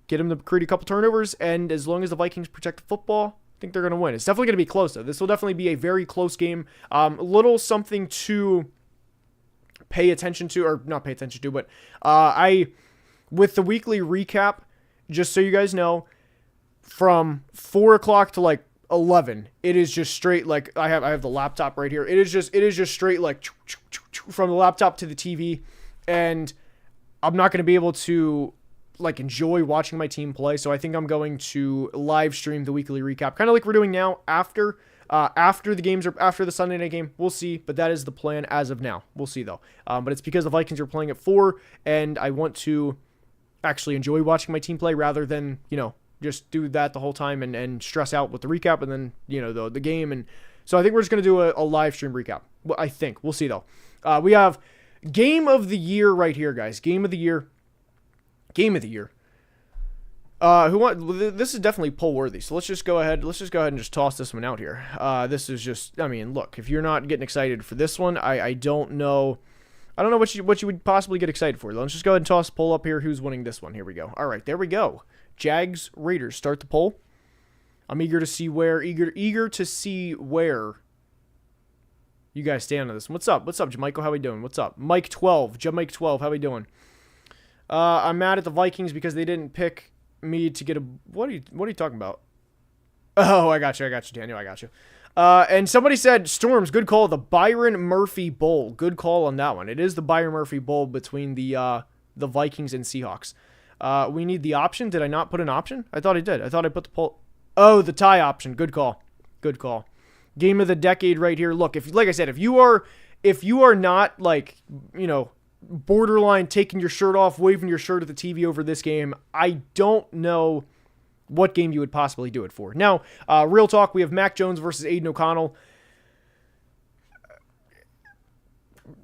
Speaker 1: get him to create a couple turnovers. And as long as the Vikings protect the football, I think they're going to win. It's definitely going to be close, though. This will definitely be a very close game. A little something to pay attention to, or not pay attention to, but with the weekly recap, just so you guys know, from 4 o'clock to like 11, it is just straight, like I have the laptop right here. It is just straight like from the laptop to the TV, and I'm not going to be able to like enjoy watching my team play. So I think I'm going to live stream the weekly recap, kind of like we're doing now after the games, or after the Sunday night game. We'll see, but that is the plan as of now. We'll see though. But it's because the Vikings are playing at 4, and I want to actually enjoy watching my team play rather than just do that the whole time and stress out with the recap and then, the game. And so I think we're just going to do a live stream recap. Well, I think. We'll see, though. We have Game of the Year right here, guys. Game of the Year. This is definitely poll worthy. So let's just go ahead and just toss this one out here. This is just, look, if you're not getting excited for this one, I don't know. I don't know what you would possibly get excited for. Let's just go ahead and toss a poll up here. Who's winning this one? Here we go. All right, there we go. Jags, Raiders, start the poll. I'm eager to see where you guys stand on this. What's up, Jamichael? How we doing? What's up? Mike 12, how we doing? I'm mad at the Vikings because they didn't pick me to get a what are you talking about? Oh, I got you, Daniel, I got you. And somebody said, Storms, good call, the Byron Murphy Bowl. Good call on that one. It is the Byron Murphy Bowl between the Vikings and Seahawks. We need the option. Did I not put an option? I thought I did. I thought I put the poll. Oh, the tie option. Good call. Good call. Game of the decade right here. Look, like I said, if you are not like, borderline taking your shirt off, waving your shirt at the TV over this game, I don't know what game you would possibly do it for. Now, real talk, we have Mac Jones versus Aiden O'Connell.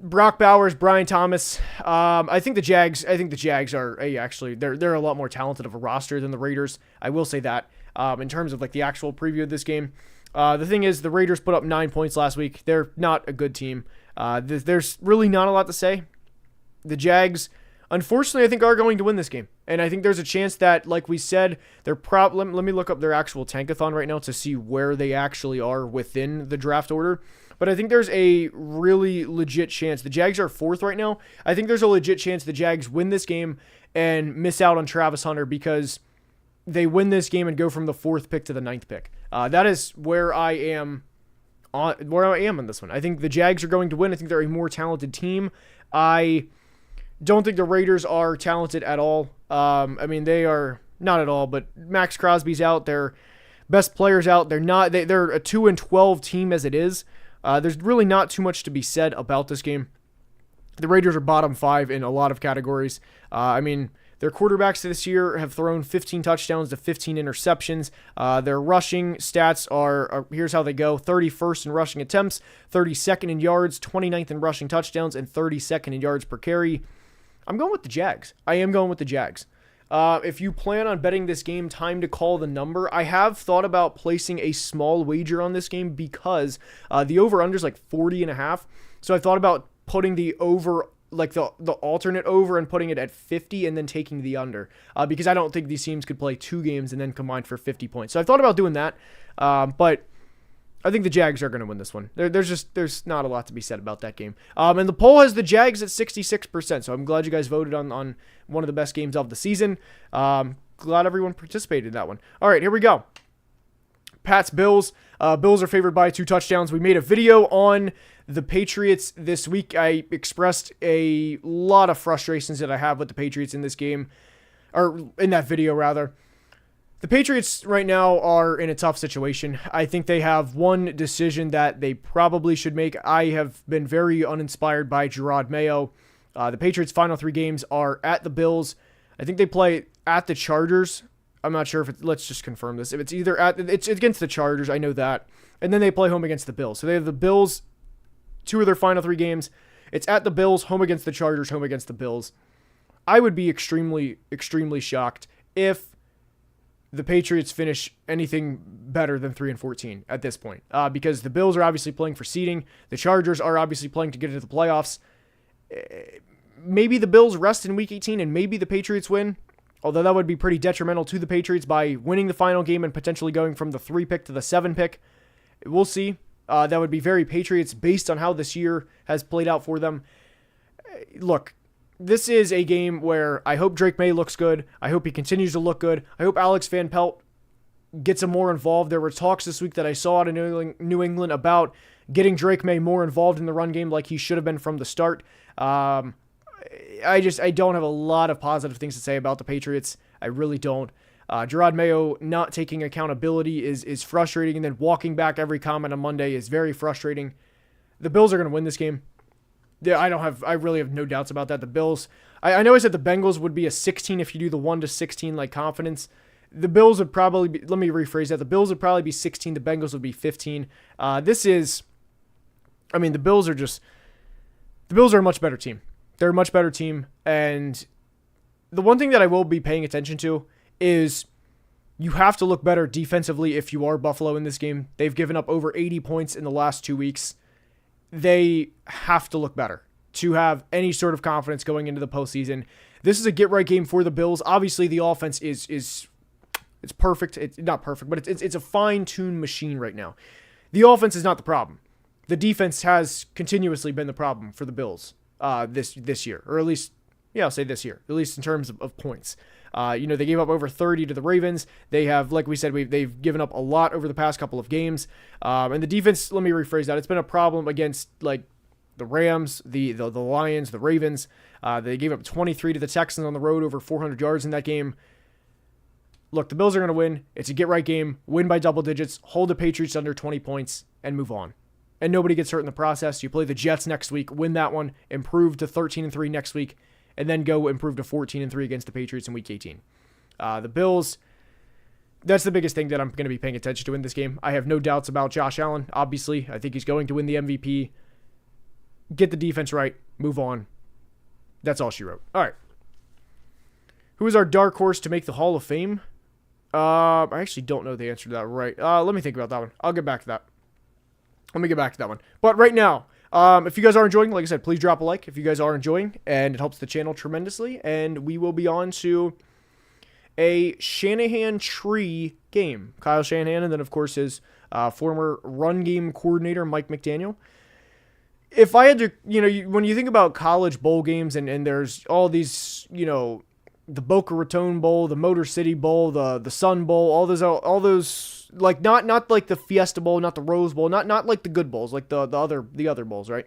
Speaker 1: Brock Bowers, Brian Thomas. I think the Jags are actually they're a lot more talented of a roster than the Raiders. I will say that. In terms of like the actual preview of this game. The thing is, the Raiders put up 9 points last week. They're not a good team. There's really not a lot to say. The Jags, unfortunately, I think are going to win this game. And I think there's a chance that, like we said, let me look up their actual tankathon right now to see where they actually are within the draft order. But I think there's a really legit chance. The Jags are 4th right now. I think there's a legit chance the Jags win this game and miss out on Travis Hunter because they win this game and go from the 4th pick to the 9th pick. That is where I am on this one. I think the Jags are going to win. I think they're a more talented team. I don't think the Raiders are talented at all. They are not at all, but Max Crosby's out. Their best players out. They're a 2-12 team as it is. There's really not too much to be said about this game. The Raiders are bottom 5 in a lot of categories. Their quarterbacks this year have thrown 15 touchdowns to 15 interceptions. Their rushing stats are here's how they go. 31st in rushing attempts, 32nd in yards, 29th in rushing touchdowns, and 32nd in yards per carry. I'm going with the Jags. I am going with the Jags. If you plan on betting this game, time to call the number. I have thought about placing a small wager on this game because the over-under is like 40.5. So I thought about putting the over, like the alternate over, and putting it at 50 and then taking the under because I don't think these teams could play 2 games and then combine for 50 points. So I thought about doing that, but I think the Jags are going to win this one. There's not a lot to be said about that game. And the poll has the Jags at 66%, so I'm glad you guys voted on one of the best games of the season. Glad everyone participated in that one. All right, here we go. Pats, Bills. Bills are favored by 2 touchdowns. We made a video on the Patriots this week. I expressed a lot of frustrations that I have with the Patriots in this game, or in that video, rather. The Patriots right now are in a tough situation. I think they have one decision that they probably should make. I have been very uninspired by Gerard Mayo. The Patriots' final 3 games are at the Bills. I think they play at the Chargers. I'm not sure if it's, let's just confirm this. If it's either it's against the Chargers, I know that. And then they play home against the Bills. So they have the Bills, 2 of their final 3 games. It's at the Bills, home against the Chargers, home against the Bills. I would be extremely, extremely shocked if the Patriots finish anything better than 3-14 at this point, because the Bills are obviously playing for seeding. The Chargers are obviously playing to get into the playoffs. Maybe the Bills rest in Week 18 and maybe the Patriots win, although that would be pretty detrimental to the Patriots by winning the final game and potentially going from the 3 pick to the 7 pick. We'll see. That would be very Patriots based on how this year has played out for them. Look, this is a game where I hope Drake May looks good. I hope he continues to look good. I hope Alex Van Pelt gets him more involved. There were talks this week that I saw out of New England about getting Drake May more involved in the run game like he should have been from the start. I don't have a lot of positive things to say about the Patriots. I really don't. Gerard Mayo not taking accountability is frustrating, and then walking back every comment on Monday is very frustrating. The Bills are going to win this game. Yeah, I really have no doubts about that. The Bills, I know I said the Bengals would be a 16 if you do the 1-16 like confidence. The Bills would probably be, let me rephrase that. The Bills would probably be 16. The Bengals would be 15. The Bills are a much better team. They're a much better team. And the one thing that I will be paying attention to is you have to look better defensively if you are Buffalo in this game. They've given up over 80 points in the last 2 weeks. They have to look better to have any sort of confidence going into the postseason. This is a get-right game for the Bills. Obviously, the offense is it's perfect. It's not perfect, but it's a fine-tuned machine right now. The offense is not the problem. The defense has continuously been the problem for the Bills this year, or at least, yeah, I'll say this year, at least in terms of points. They gave up over 30 to the Ravens. They have, like we said, they've given up a lot over the past couple of games. And the defense, let me rephrase that. It's been a problem against like the Rams, the Lions, the Ravens. They gave up 23 to the Texans on the road, over 400 yards in that game. Look, the Bills are going to win. It's a get-right game. Win by double digits. Hold the Patriots under 20 points and move on. And nobody gets hurt in the process. You play the Jets next week, win that one, improve to 13-3 next week, and then go improve to 14-3 against the Patriots in Week 18. The Bills, that's the biggest thing that I'm going to be paying attention to in this game. I have no doubts about Josh Allen, obviously. I think he's going to win the MVP. Get the defense right. Move on. That's all she wrote. All right. Who is our dark horse to make the Hall of Fame? I actually don't know the answer to that right. Let me think about that one. I'll get back to that. Let me get back to that one. But right now, if you guys are enjoying, like I said, please drop a like if you guys are enjoying, and it helps the channel tremendously. And we will be on to a Shanahan tree game. Kyle Shanahan, and then, of course, his former run game coordinator, Mike McDaniel. If I had to, when you think about college bowl games and there's all these, the Boca Raton Bowl, the Motor City Bowl, the Sun Bowl, all those like not like the Fiesta Bowl, not the Rose Bowl, not like the good bowls, like the other bowls, right?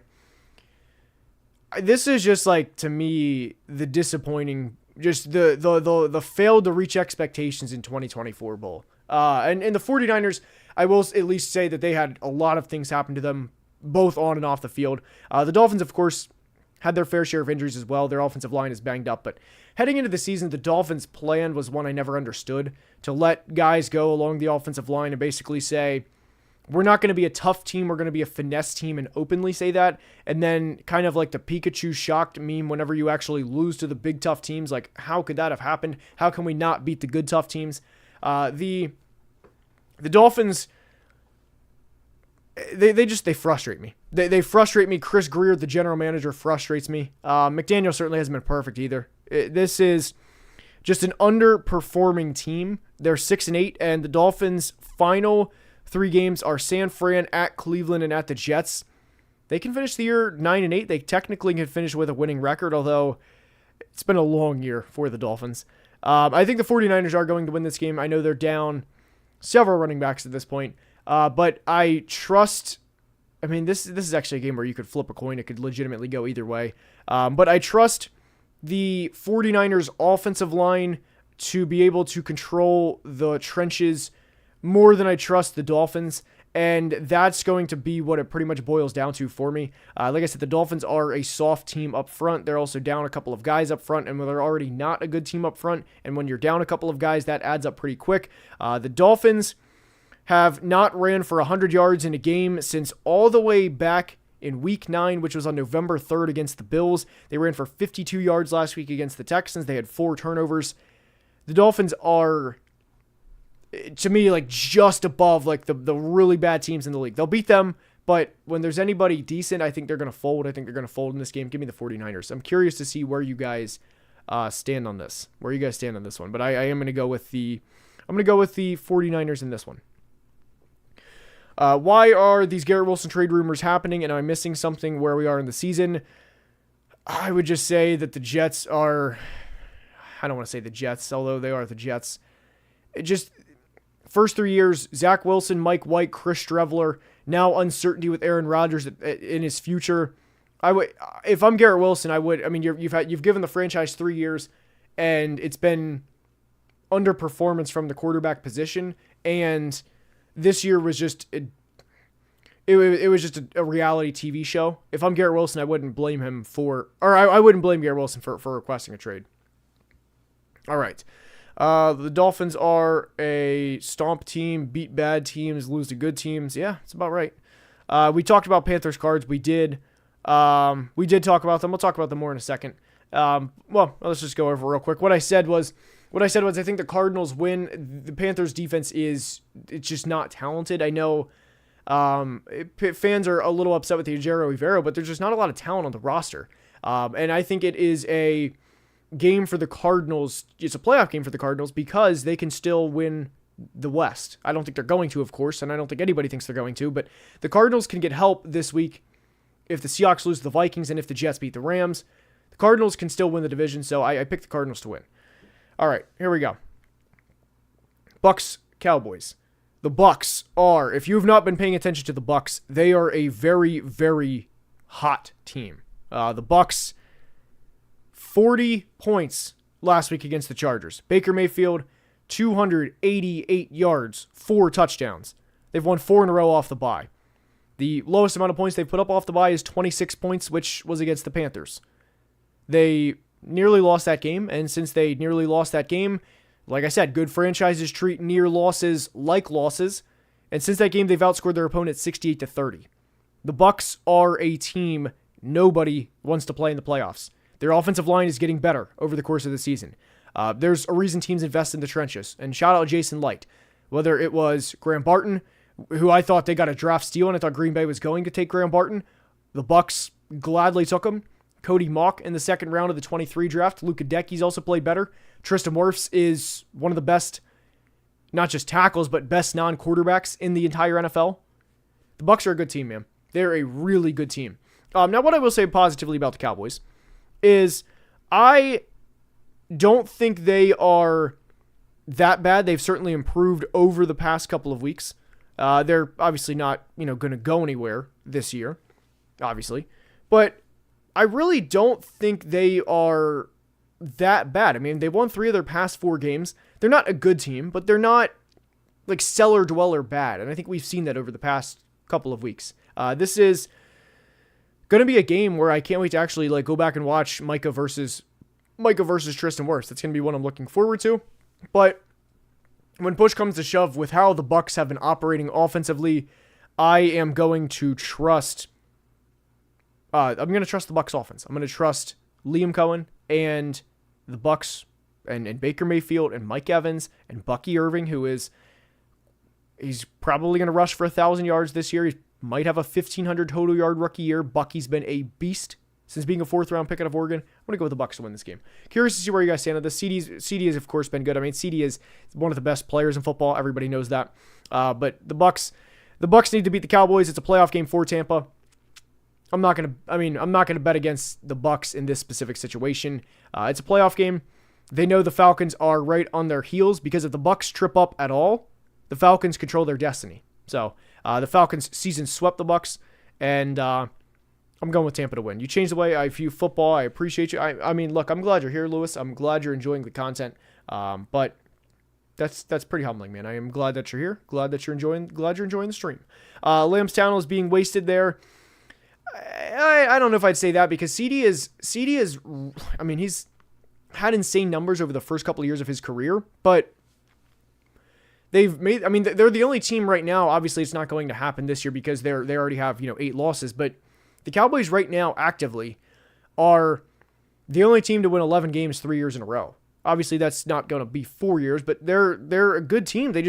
Speaker 1: This is just like, to me, the disappointing, just the failed to reach expectations in 2024 bowl. And the 49ers, I will at least say that they had a lot of things happen to them, both on and off the field. The Dolphins, of course, had their fair share of injuries as well. Their offensive line is banged up, but heading into the season, the Dolphins' plan was one I never understood, to let guys go along the offensive line and basically say, we're not going to be a tough team, we're going to be a finesse team, and openly say that, and then kind of like the Pikachu shocked meme whenever you actually lose to the big tough teams, like, how could that have happened? How can we not beat the good tough teams? The Dolphins, they frustrate me. They frustrate me. Chris Grier, the general manager, frustrates me. McDaniel certainly hasn't been perfect either. This is just an underperforming team. They're 6-8, and the Dolphins' final 3 games are San Fran, at Cleveland, and at the Jets. They can finish the year 9-8. They technically can finish with a winning record, although it's been a long year for the Dolphins. I think the 49ers are going to win this game. I know they're down several running backs at this point. But I trust, this is actually a game where you could flip a coin. It could legitimately go either way. But I trust the 49ers offensive line to be able to control the trenches more than I trust the Dolphins. And that's going to be what it pretty much boils down to for me. Like I said, the Dolphins are a soft team up front. They're also down a couple of guys up front, and they're already not a good team up front. And when you're down a couple of guys, that adds up pretty quick. The Dolphins have not ran for 100 yards in a game since all the way back in Week 9, which was on November 3rd against the Bills. They ran for 52 yards last week against the Texans. They had 4 turnovers. The Dolphins are, to me, like just above like the really bad teams in the league. They'll beat them, but when there's anybody decent, I think they're going to fold. I think they're going to fold in this game. Give me the 49ers. I'm curious to see where you guys stand on this. Where you guys stand on this one. But I am going to go with the 49ers in this one. Why are these Garrett Wilson trade rumors happening, and am I missing something where we are in the season? I would just say that the Jets are, I don't want to say the Jets, although they are the Jets. Just first 3 years, Zach Wilson, Mike White, Chris Streveler, now uncertainty with Aaron Rodgers in his future. If I'm Garrett Wilson, you've given the franchise 3 years, and it's been underperformance from the quarterback position, and this year was just it was just a reality TV show. If I'm Garrett Wilson, I wouldn't blame him I wouldn't blame Garrett Wilson for requesting a trade. All right. The Dolphins are a stomp team, beat bad teams, lose to good teams. Yeah, it's about right. We talked about Panthers cards. We did talk about them. We'll talk about them more in a second. Let's just go over real quick. What I said was I think the Cardinals win. The Panthers defense it's just not talented. I know fans are a little upset with the Ejiro Evero, but there's just not a lot of talent on the roster. And I think it is a game for the Cardinals. It's a playoff game for the Cardinals because they can still win the West. I don't think they're going to, of course, and I don't think anybody thinks they're going to, but the Cardinals can get help this week if the Seahawks lose to the Vikings and if the Jets beat the Rams. The Cardinals can still win the division, so I picked the Cardinals to win. All right, here we go. Bucks, Cowboys. The Bucks are, if you've not been paying attention to the Bucks, they are a very, very hot team. The Bucks, 40 points last week against the Chargers. Baker Mayfield, 288 yards, 4 touchdowns. They've won 4 in a row off the bye. The lowest amount of points they've put up off the bye is 26 points, which was against the Panthers. They nearly lost that game, and since they nearly lost that game, like I said, good franchises treat near losses like losses, and since that game, they've outscored their opponent 68-30. The Bucks are a team nobody wants to play in the playoffs. Their offensive line is getting better over the course of the season. There's a reason teams invest in the trenches, and shout out Jason Licht. Whether it was Graham Barton, who I thought they got a draft steal, and I thought Green Bay was going to take Graham Barton. The Bucks gladly took him. Cody Mauch in the second round of the 23 draft. Luka Decky's also played better. Tristan Wirfs is one of the best, not just tackles, but best non-quarterbacks in the entire NFL. The Bucks are a good team, man. They're a really good team. Now, what I will say positively about the Cowboys is I don't think they are that bad. They've certainly improved over the past couple of weeks. They're obviously not, going to go anywhere this year, obviously. But I really don't think they are that bad. I mean, they won 3 of their past 4 games. They're not a good team, but they're not like cellar dweller bad. And I think we've seen that over the past couple of weeks. This is going to be a game where I can't wait to actually go back and watch Micah versus Tristan Wirfs. That's going to be what I'm looking forward to. But when push comes to shove, with how the Bucks have been operating offensively, I am going to trust. I'm going to trust the Bucks offense. I'm going to trust Liam Cohen and the Bucks and Baker Mayfield and Mike Evans and Bucky Irving, he's probably going to rush for 1,000 yards this year. He might have a 1,500 total yard rookie year. Bucky's been a beast since being a 4th-round pick out of Oregon. I'm going to go with the Bucks to win this game. Curious to see where you guys stand on this. CD has, of course, been good. I mean, CD is one of the best players in football. Everybody knows that. But the Bucks need to beat the Cowboys. It's a playoff game for Tampa. I'm not going to bet against the Bucks in this specific situation. It's a playoff game. They know the Falcons are right on their heels, because if the Bucks trip up at all, the Falcons control their destiny. So the Falcons season swept the Bucks, and I'm going with Tampa to win. You changed the way I view football. I appreciate you. I mean, look, I'm glad you're here, Lewis. I'm glad you're enjoying the content. But that's pretty humbling, man. I am glad that you're here. Glad you're enjoying the stream. Lambstown is being wasted there. I don't know if I'd say that, because CD is, I mean, he's had insane numbers over the first couple of years of his career, but they're the only team right now. Obviously, it's not going to happen this year because they already have, 8 losses, but the Cowboys right now actively are the only team to win 11 games 3 years in a row. Obviously, that's not going to be 4 years, but they're a good team. They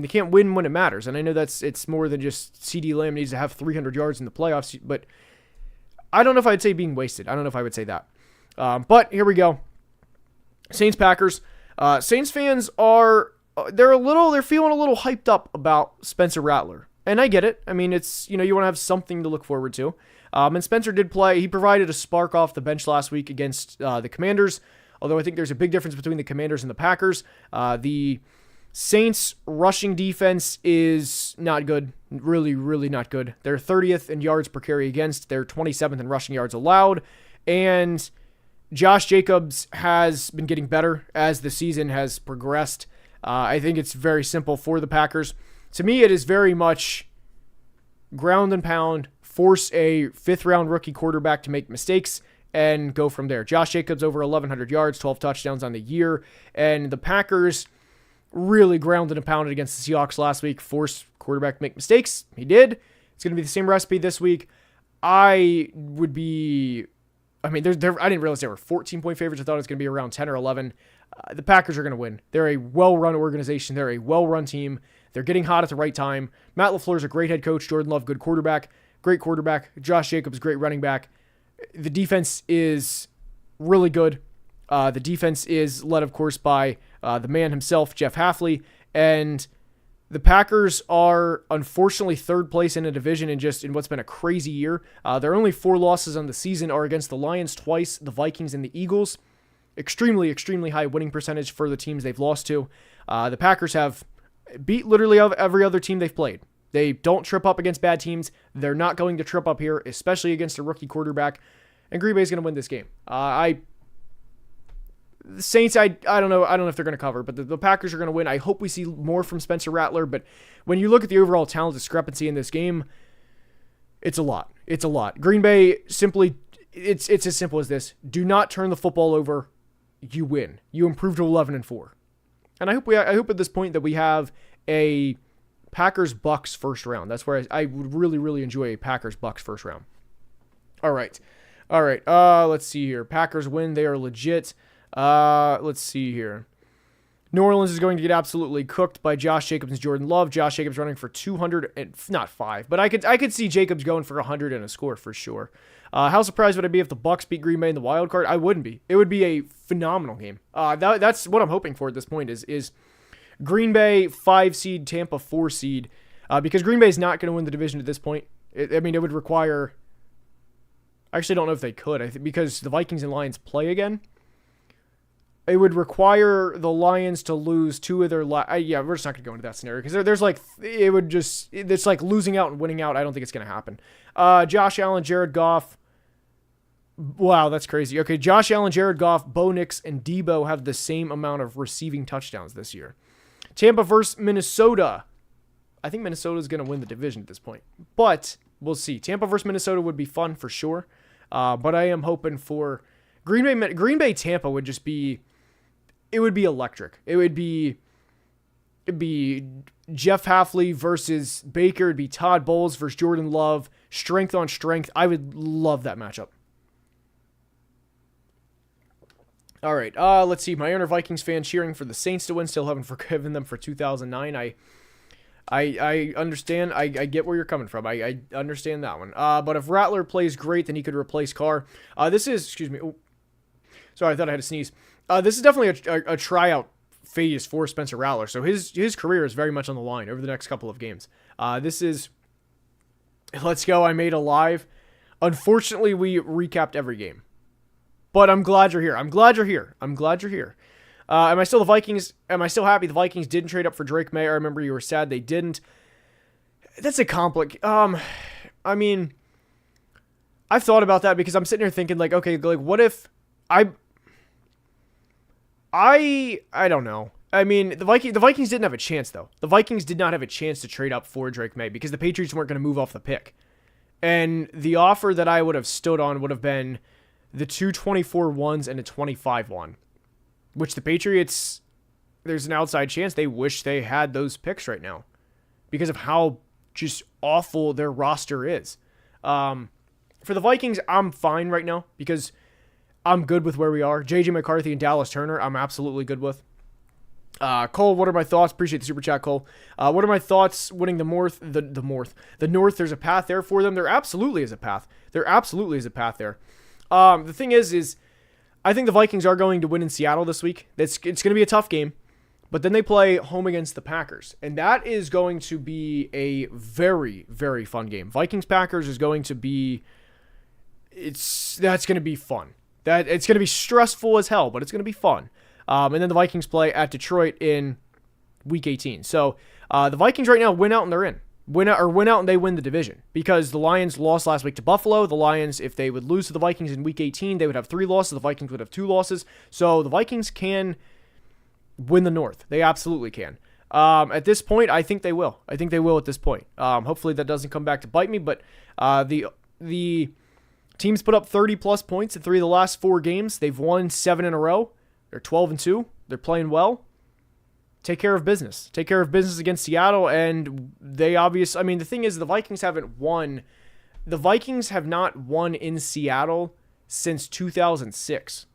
Speaker 1: can't win when it matters. And I know it's more than just CD Lamb needs to have 300 yards in the playoffs, but I don't know if I'd say being wasted. I don't know if I would say that. But here we go. Saints Packers. Saints fans they're feeling a little hyped up about Spencer Rattler. And I get it. I mean, it's, you want to have something to look forward to. And Spencer did play. He provided a spark off the bench last week against the Commanders, although I think there's a big difference between the Commanders and the Packers. The Saints rushing defense is not good. Really, really not good. They're 30th in yards per carry against. They're 27th in rushing yards allowed. And Josh Jacobs has been getting better as the season has progressed. I think it's very simple for the Packers. To me, it is very much ground and pound, force a 5th-round rookie quarterback to make mistakes, and go from there. Josh Jacobs over 1,100 yards, 12 touchdowns on the year, and the Packers really grounded and pounded against the Seahawks last week, forced quarterback to make mistakes. He did. It's going to be the same recipe this week. I didn't realize they were 14-point favorites. I thought it was going to be around 10 or 11. The Packers are going to win. They're a well-run organization. They're a well-run team. They're getting hot at the right time. Matt LaFleur is a great head coach. Jordan Love, good quarterback. Great quarterback. Josh Jacobs, great running back. The defense is really good. The defense is led, of course, by the man himself, Jeff Hafley. And the Packers are, unfortunately, 3rd place in a division in what's been a crazy year. Their only 4 losses on the season are against the Lions twice, the Vikings, and the Eagles. extremely, extremely high winning percentage for the teams they've lost to. The Packers have beat literally every other team they've played. They don't trip up against bad teams. They're not going to trip up here, especially against a rookie quarterback. And Green Bay's going to win this game. The Saints, I don't know. I don't know if they're going to cover, but the Packers are going to win. I hope we see more from Spencer Rattler. But when you look at the overall talent discrepancy in this game, it's a lot. It's a lot. Green Bay simply, it's as simple as this. Do not turn the football over. You win. You improve to 11-4. And I hope at this point that we have a Packers-Bucks first round. That's where I would really, really enjoy a Packers-Bucks first round. All right. Let's see here. Packers win. They are legit. Let's see here. New Orleans is going to get absolutely cooked by Josh Jacobs and Jordan Love. Josh Jacobs running for 200 and not 5, but I could see Jacobs going for 100 and a score for sure. How surprised would I be if the Bucks beat Green Bay in the wild card? I wouldn't be. It would be a phenomenal game. That's what I'm hoping for at this point is Green Bay 5 seed, Tampa 4 seed, because Green Bay is not going to win the division at this point. It would require. I actually don't know if they could. Because the Vikings and Lions play again. It would require the Lions to lose 2 of their yeah, we're just not going to go into that scenario because there's like it's like losing out and winning out. I don't think it's going to happen. Josh Allen, Jared Goff. Wow, that's crazy. Okay, Josh Allen, Jared Goff, Bo Nix, and Debo have the same amount of receiving touchdowns this year. Tampa versus Minnesota. I think Minnesota is going to win the division at this point, but we'll see. Tampa versus Minnesota would be fun for sure, but I am hoping for Green Bay Tampa would just be. It would be electric. It'd be Jeff Hafley versus Baker. It'd be Todd Bowles versus Jordan Love. Strength on strength. I would love that matchup. All right. Let's see. My inner Vikings fan cheering for the Saints to win. Still haven't forgiven them for 2009. I understand. I get where you're coming from. I understand that one. But if Rattler plays great, then he could replace Carr. Excuse me. Oh, sorry, I thought I had to sneeze. This is definitely a tryout phase for Spencer Rattler, so his career is very much on the line over the next couple of games. This is, let's go, I made a live. Unfortunately, we recapped every game, but I'm glad you're here. I'm glad you're here. Am I still the Vikings? Am I still happy the Vikings didn't trade up for Drake May? I remember you were sad they didn't. That's a I mean, I've thought about that because I'm sitting here thinking like, okay, like what if I don't know. I mean, the Vikings didn't have a chance, though. The Vikings did not have a chance to trade up for Drake May because the Patriots weren't going to move off the pick. And the offer that I would have stood on would have been the 2 24-1s and a 25-1, which the Patriots, there's an outside chance they wish they had those picks right now because of how just awful their roster is. For the Vikings, I'm fine right now because I'm good with where we are. J.J. McCarthy and Dallas Turner, I'm absolutely good with. Cole, what are my thoughts? Appreciate the super chat, Cole. What are my thoughts winning the North? The North, there's a path there for them. There absolutely is a path. There. The thing is I think the Vikings are going to win in Seattle this week. It's going to be a tough game, but then they play home against the Packers, and that is going to be a very, very fun game. Vikings-Packers is going to be, that's going to be fun. It's going to be stressful as hell, but it's going to be fun. And then the Vikings play at Detroit in Week 18. So the Vikings right now win out and they're in. Win out and they win the division because the Lions lost last week to Buffalo. The Lions, if they would lose to the Vikings in Week 18, they would have 3 losses. The Vikings would have 2 losses. So the Vikings can win the North. They absolutely can. At this point, I think they will. At this point. Hopefully that doesn't come back to bite me, but the teams put up 30-plus points in 3 of the last 4 games. They've won 7 in a row. They're 12-2. They're playing well. Take care of business. Take care of business against Seattle, and they obviously... I mean, the thing is, the Vikings haven't won... The Vikings have not won in Seattle since 2006.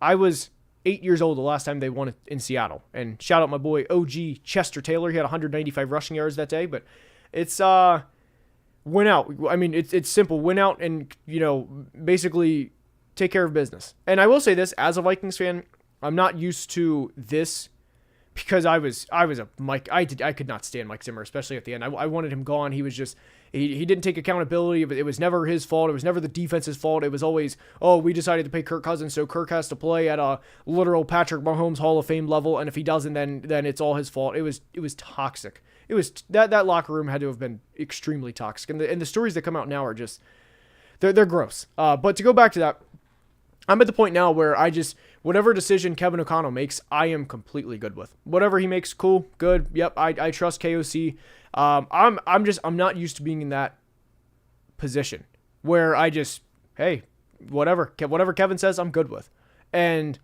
Speaker 1: I was 8 years old the last time they won it in Seattle. And shout out my boy OG Chester Taylor. He had 195 rushing yards that day, but it's... win out. I mean, it's simple. Win out and, basically take care of business. And I will say this, as a Vikings fan, I'm not used to this because I was a Mike. I could not stand Mike Zimmer, especially at the end. I wanted him gone. He was just he didn't take accountability, but it was never his fault. It was never the defense's fault. It was always, oh, we decided to pay Kirk Cousins, so Kirk has to play at a literal Patrick Mahomes Hall of Fame level, and if he doesn't, then it's all his fault. It was toxic. It was that locker room had to have been extremely toxic, and the stories that come out now are just they're gross. But to go back to that, I'm at the point now where whatever decision Kevin O'Connell makes, I am completely good with. Whatever he makes, cool, good. Yep, I trust KOC. I'm not used to being in that position where hey, whatever Kevin says, I'm good with. And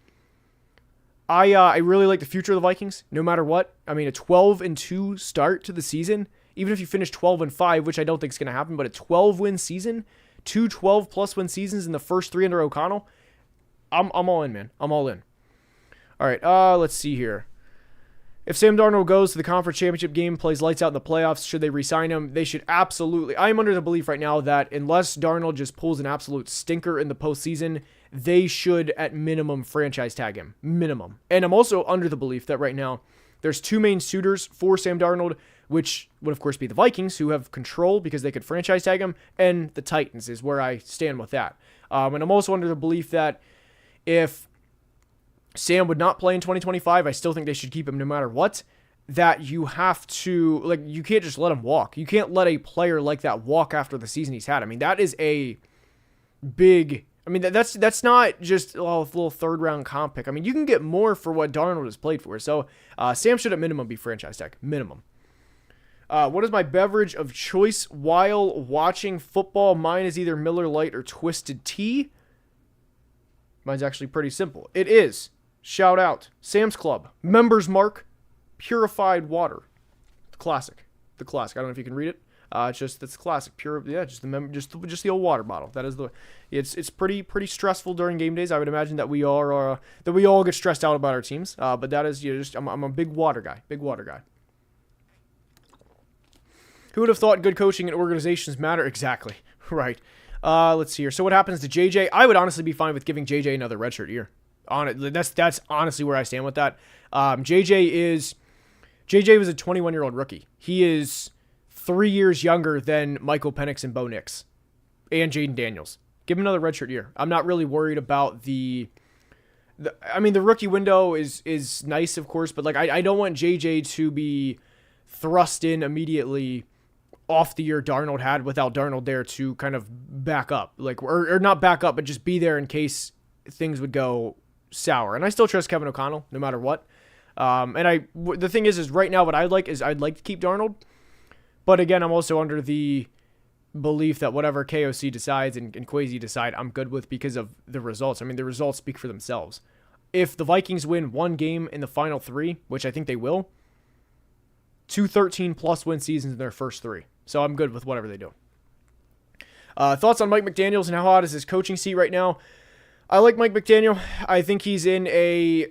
Speaker 1: I really like the future of the Vikings, no matter what. I mean, a 12-2 start to the season, even if you finish 12-5, which I don't think is going to happen, but a 12-win season, 2 12+ win seasons in the first 3 under O'Connell, I'm all in, man. I'm all in. All right, let's see here. If Sam Darnold goes to the conference championship game, plays lights out in the playoffs, should they re-sign him? They should absolutely. I am under the belief right now that unless Darnold just pulls an absolute stinker in the postseason, they should at minimum franchise tag him. Minimum. And I'm also under the belief that right now there's 2 main suitors for Sam Darnold, which would of course be the Vikings, who have control because they could franchise tag him, and the Titans is where I stand with that. And I'm also under the belief that if Sam would not play in 2025, I still think they should keep him no matter what. That you have to, you can't just let him walk. You can't let a player like that walk after the season he's had. I mean, that is a big, that's not just a little 3rd round comp pick. I mean, you can get more for what Darnold has played for. So Sam should at minimum be franchise tag. Minimum. What is my beverage of choice while watching football? Mine is either Miller Lite or Twisted Tea. Mine's actually pretty simple. It is, shout out, Sam's Club, Members Mark, purified water. The classic. I don't know if you can read it. It's classic, pure. Yeah, just the old water bottle. That is it's pretty stressful during game days. I would imagine that we all get stressed out about our teams. But that is, I'm a big water guy. Who would have thought good coaching and organizations matter? Exactly. Right. Let's see here. So what happens to JJ? I would honestly be fine with giving JJ another redshirt year. That's honestly where I stand with that. JJ was a 21-year-old rookie. He is 3 years younger than Michael Penix and Bo Nix and Jaden Daniels. Give him another redshirt year. I'm not really worried about the rookie window is nice, of course, but I don't want JJ to be thrust in immediately off the year Darnold had without Darnold there to kind of back up, or not back up, but just be there in case things would go sour. And I still trust Kevin O'Connell no matter what. The thing is right now what I'd like to keep Darnold, but again, I'm also under the belief that whatever KOC decides and Kwesi decide, I'm good with because of the results. I mean, the results speak for themselves. If the Vikings win 1 game in the final 3, which I think they will, 2 13+ win seasons in their first 3. So I'm good with whatever they do. Thoughts on Mike McDaniels and how hot is his coaching seat right now? I like Mike McDaniel. I think he's in a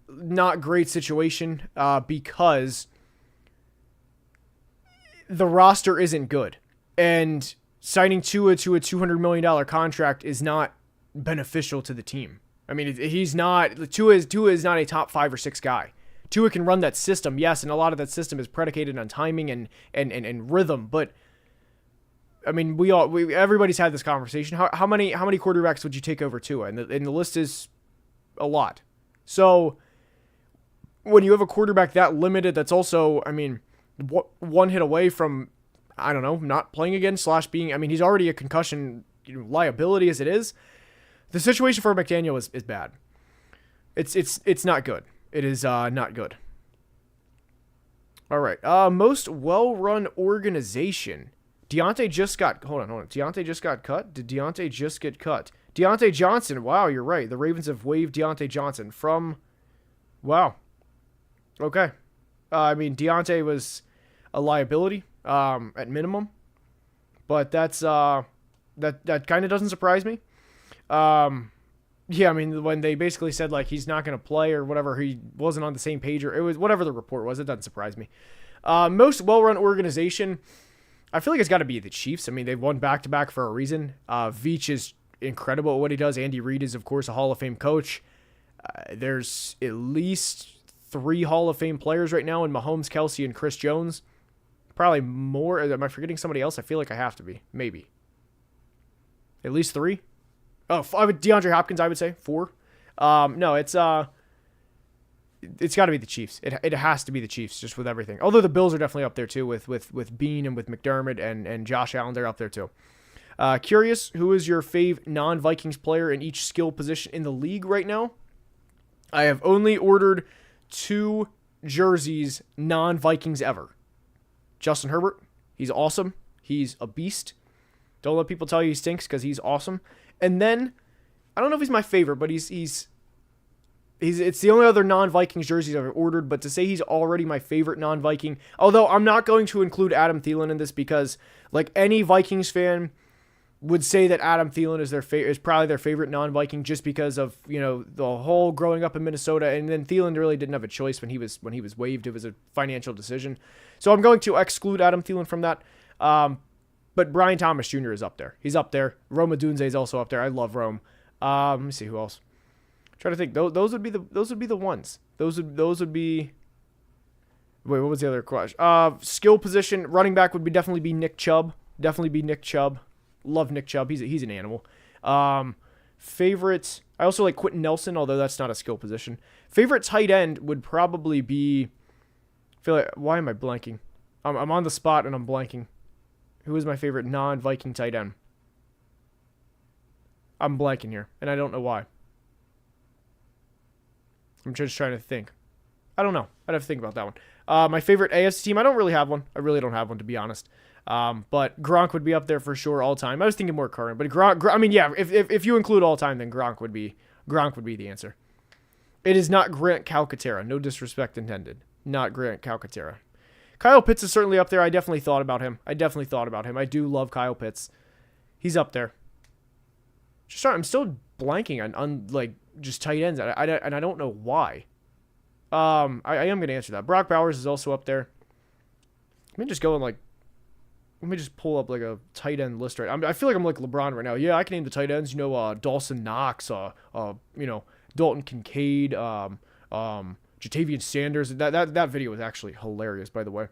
Speaker 1: not great situation because the roster isn't good. And signing Tua to a $200 million contract is not beneficial to the team. I mean, Tua is not a top 5 or 6 guy. Tua can run that system, yes, and a lot of that system is predicated on timing and rhythm. But I mean, everybody's had this conversation. How many quarterbacks would you take over Tua? And the list is a lot. So when you have a quarterback that limited, that's also, I mean, one hit away from, I don't know, not playing again / being. I mean, he's already a concussion liability as it is. The situation for McDaniel is bad. It's not good. It is not good. All right. Most well-run organization. Deontay just got... Hold on. Deontay just got cut? Did Deontay just get cut? Deontay Johnson. Wow, you're right. The Ravens have waived Deontay Johnson from... Wow. Okay. I mean, Deontay was a liability at minimum. But that's... That kind of doesn't surprise me. Yeah, I mean, when they basically said, he's not going to play or whatever, he wasn't on the same page, or it was whatever the report was, it doesn't surprise me. Most well-run organization, I feel like it's got to be the Chiefs. I mean, they've won back-to-back for a reason. Veach is incredible at what he does. Andy Reid is, of course, a Hall of Fame coach. There's at least 3 Hall of Fame players right now in Mahomes, Kelsey, and Chris Jones. Probably more. Am I forgetting somebody else? I feel like I have to be. Maybe. At least 3? Oh, DeAndre Hopkins, I would say. 4. No, it's got to be the Chiefs. It has to be the Chiefs, just with everything. Although the Bills are definitely up there too, with Bean and with McDermott and Josh Allen. They're up there too. Curious, who is your fave non-Vikings player in each skill position in the league right now? I have only ordered 2 jerseys non-Vikings ever. Justin Herbert, he's awesome. He's a beast. Don't let people tell you he stinks, because he's awesome. And then, I don't know if he's my favorite, but it's the only other non-Vikings jerseys I've ordered, but to say he's already my favorite non-Viking, although I'm not going to include Adam Thielen in this, because like any Vikings fan would say that Adam Thielen is probably their favorite non-Viking, just because of, you know, the whole growing up in Minnesota, and then Thielen really didn't have a choice when he was waived. It was a financial decision. So I'm going to exclude Adam Thielen from that. But Brian Thomas Jr. is up there. He's up there. Rome Odunze is also up there. I love Rome. Let me see who else. Trying to think. Those would be the ones. Those would be. Wait, what was the other question? Skill position, running back would definitely be Nick Chubb. Definitely be Nick Chubb. Love Nick Chubb. He's an animal. Favorite. I also like Quentin Nelson, although that's not a skill position. Favorite tight end would probably be. I feel like, why am I blanking? I'm on the spot and I'm blanking. Who is my favorite non-Viking tight end? I'm blanking here, and I don't know why. I'm just trying to think. I don't know. I'd have to think about that one. My favorite AFC team, I don't really have one. I really don't have one, to be honest. But Gronk would be up there for sure all time. I was thinking more current, but Gronk I mean, yeah, if you include all time, then Gronk would be the answer. It is not Grant Calcaterra. No disrespect intended. Not Grant Calcaterra. Kyle Pitts is certainly up there. I definitely thought about him. I do love Kyle Pitts. He's up there. I'm still blanking on like just tight ends, and I don't know why. I am gonna answer that. Brock Bowers is also up there. Let me just pull up like a tight end list right. I feel like I'm like LeBron right now. Yeah, I can name the tight ends. You know, Dawson Knox. You know, Dalton Kincaid. Jatavian Sanders. That video was actually hilarious, by the way.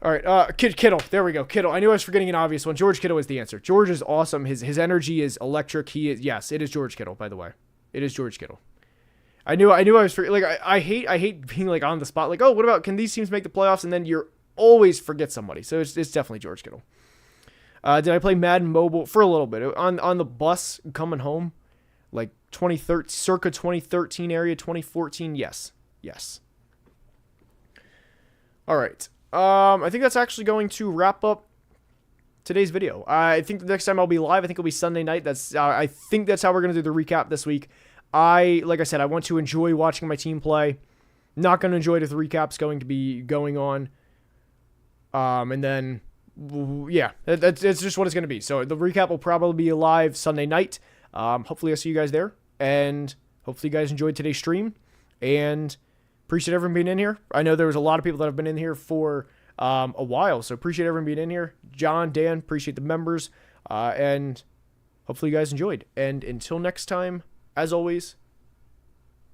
Speaker 1: All right, Kittle. There we go. Kittle. I knew I was forgetting an obvious one. George Kittle is the answer. George is awesome. His energy is electric. Yes, it is George Kittle, by the way. It is George Kittle. I knew I was like I hate being like on the spot. Like, oh, what about, can these teams make the playoffs? And then you're always forget somebody. So it's definitely George Kittle. Did I play Madden Mobile for a little bit on the bus coming home? Like 2013, circa 2013 area, 2014. Yes. All right. I think that's actually going to wrap up today's video. I think the next time I'll be live, I think it'll be Sunday night. I think that's how we're going to do the recap this week. Like I said, I want to enjoy watching my team play. Not going to enjoy it if the recap's going to be going on. And then, yeah, it's just what it's going to be. So the recap will probably be live Sunday night. Hopefully I'll see you guys there, and hopefully you guys enjoyed today's stream, and appreciate everyone being in here. I know there was a lot of people that have been in here for a while, so appreciate everyone being in here. John, Dan, appreciate the members, and hopefully you guys enjoyed. And until next time, as always,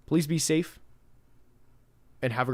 Speaker 1: please be safe and have a great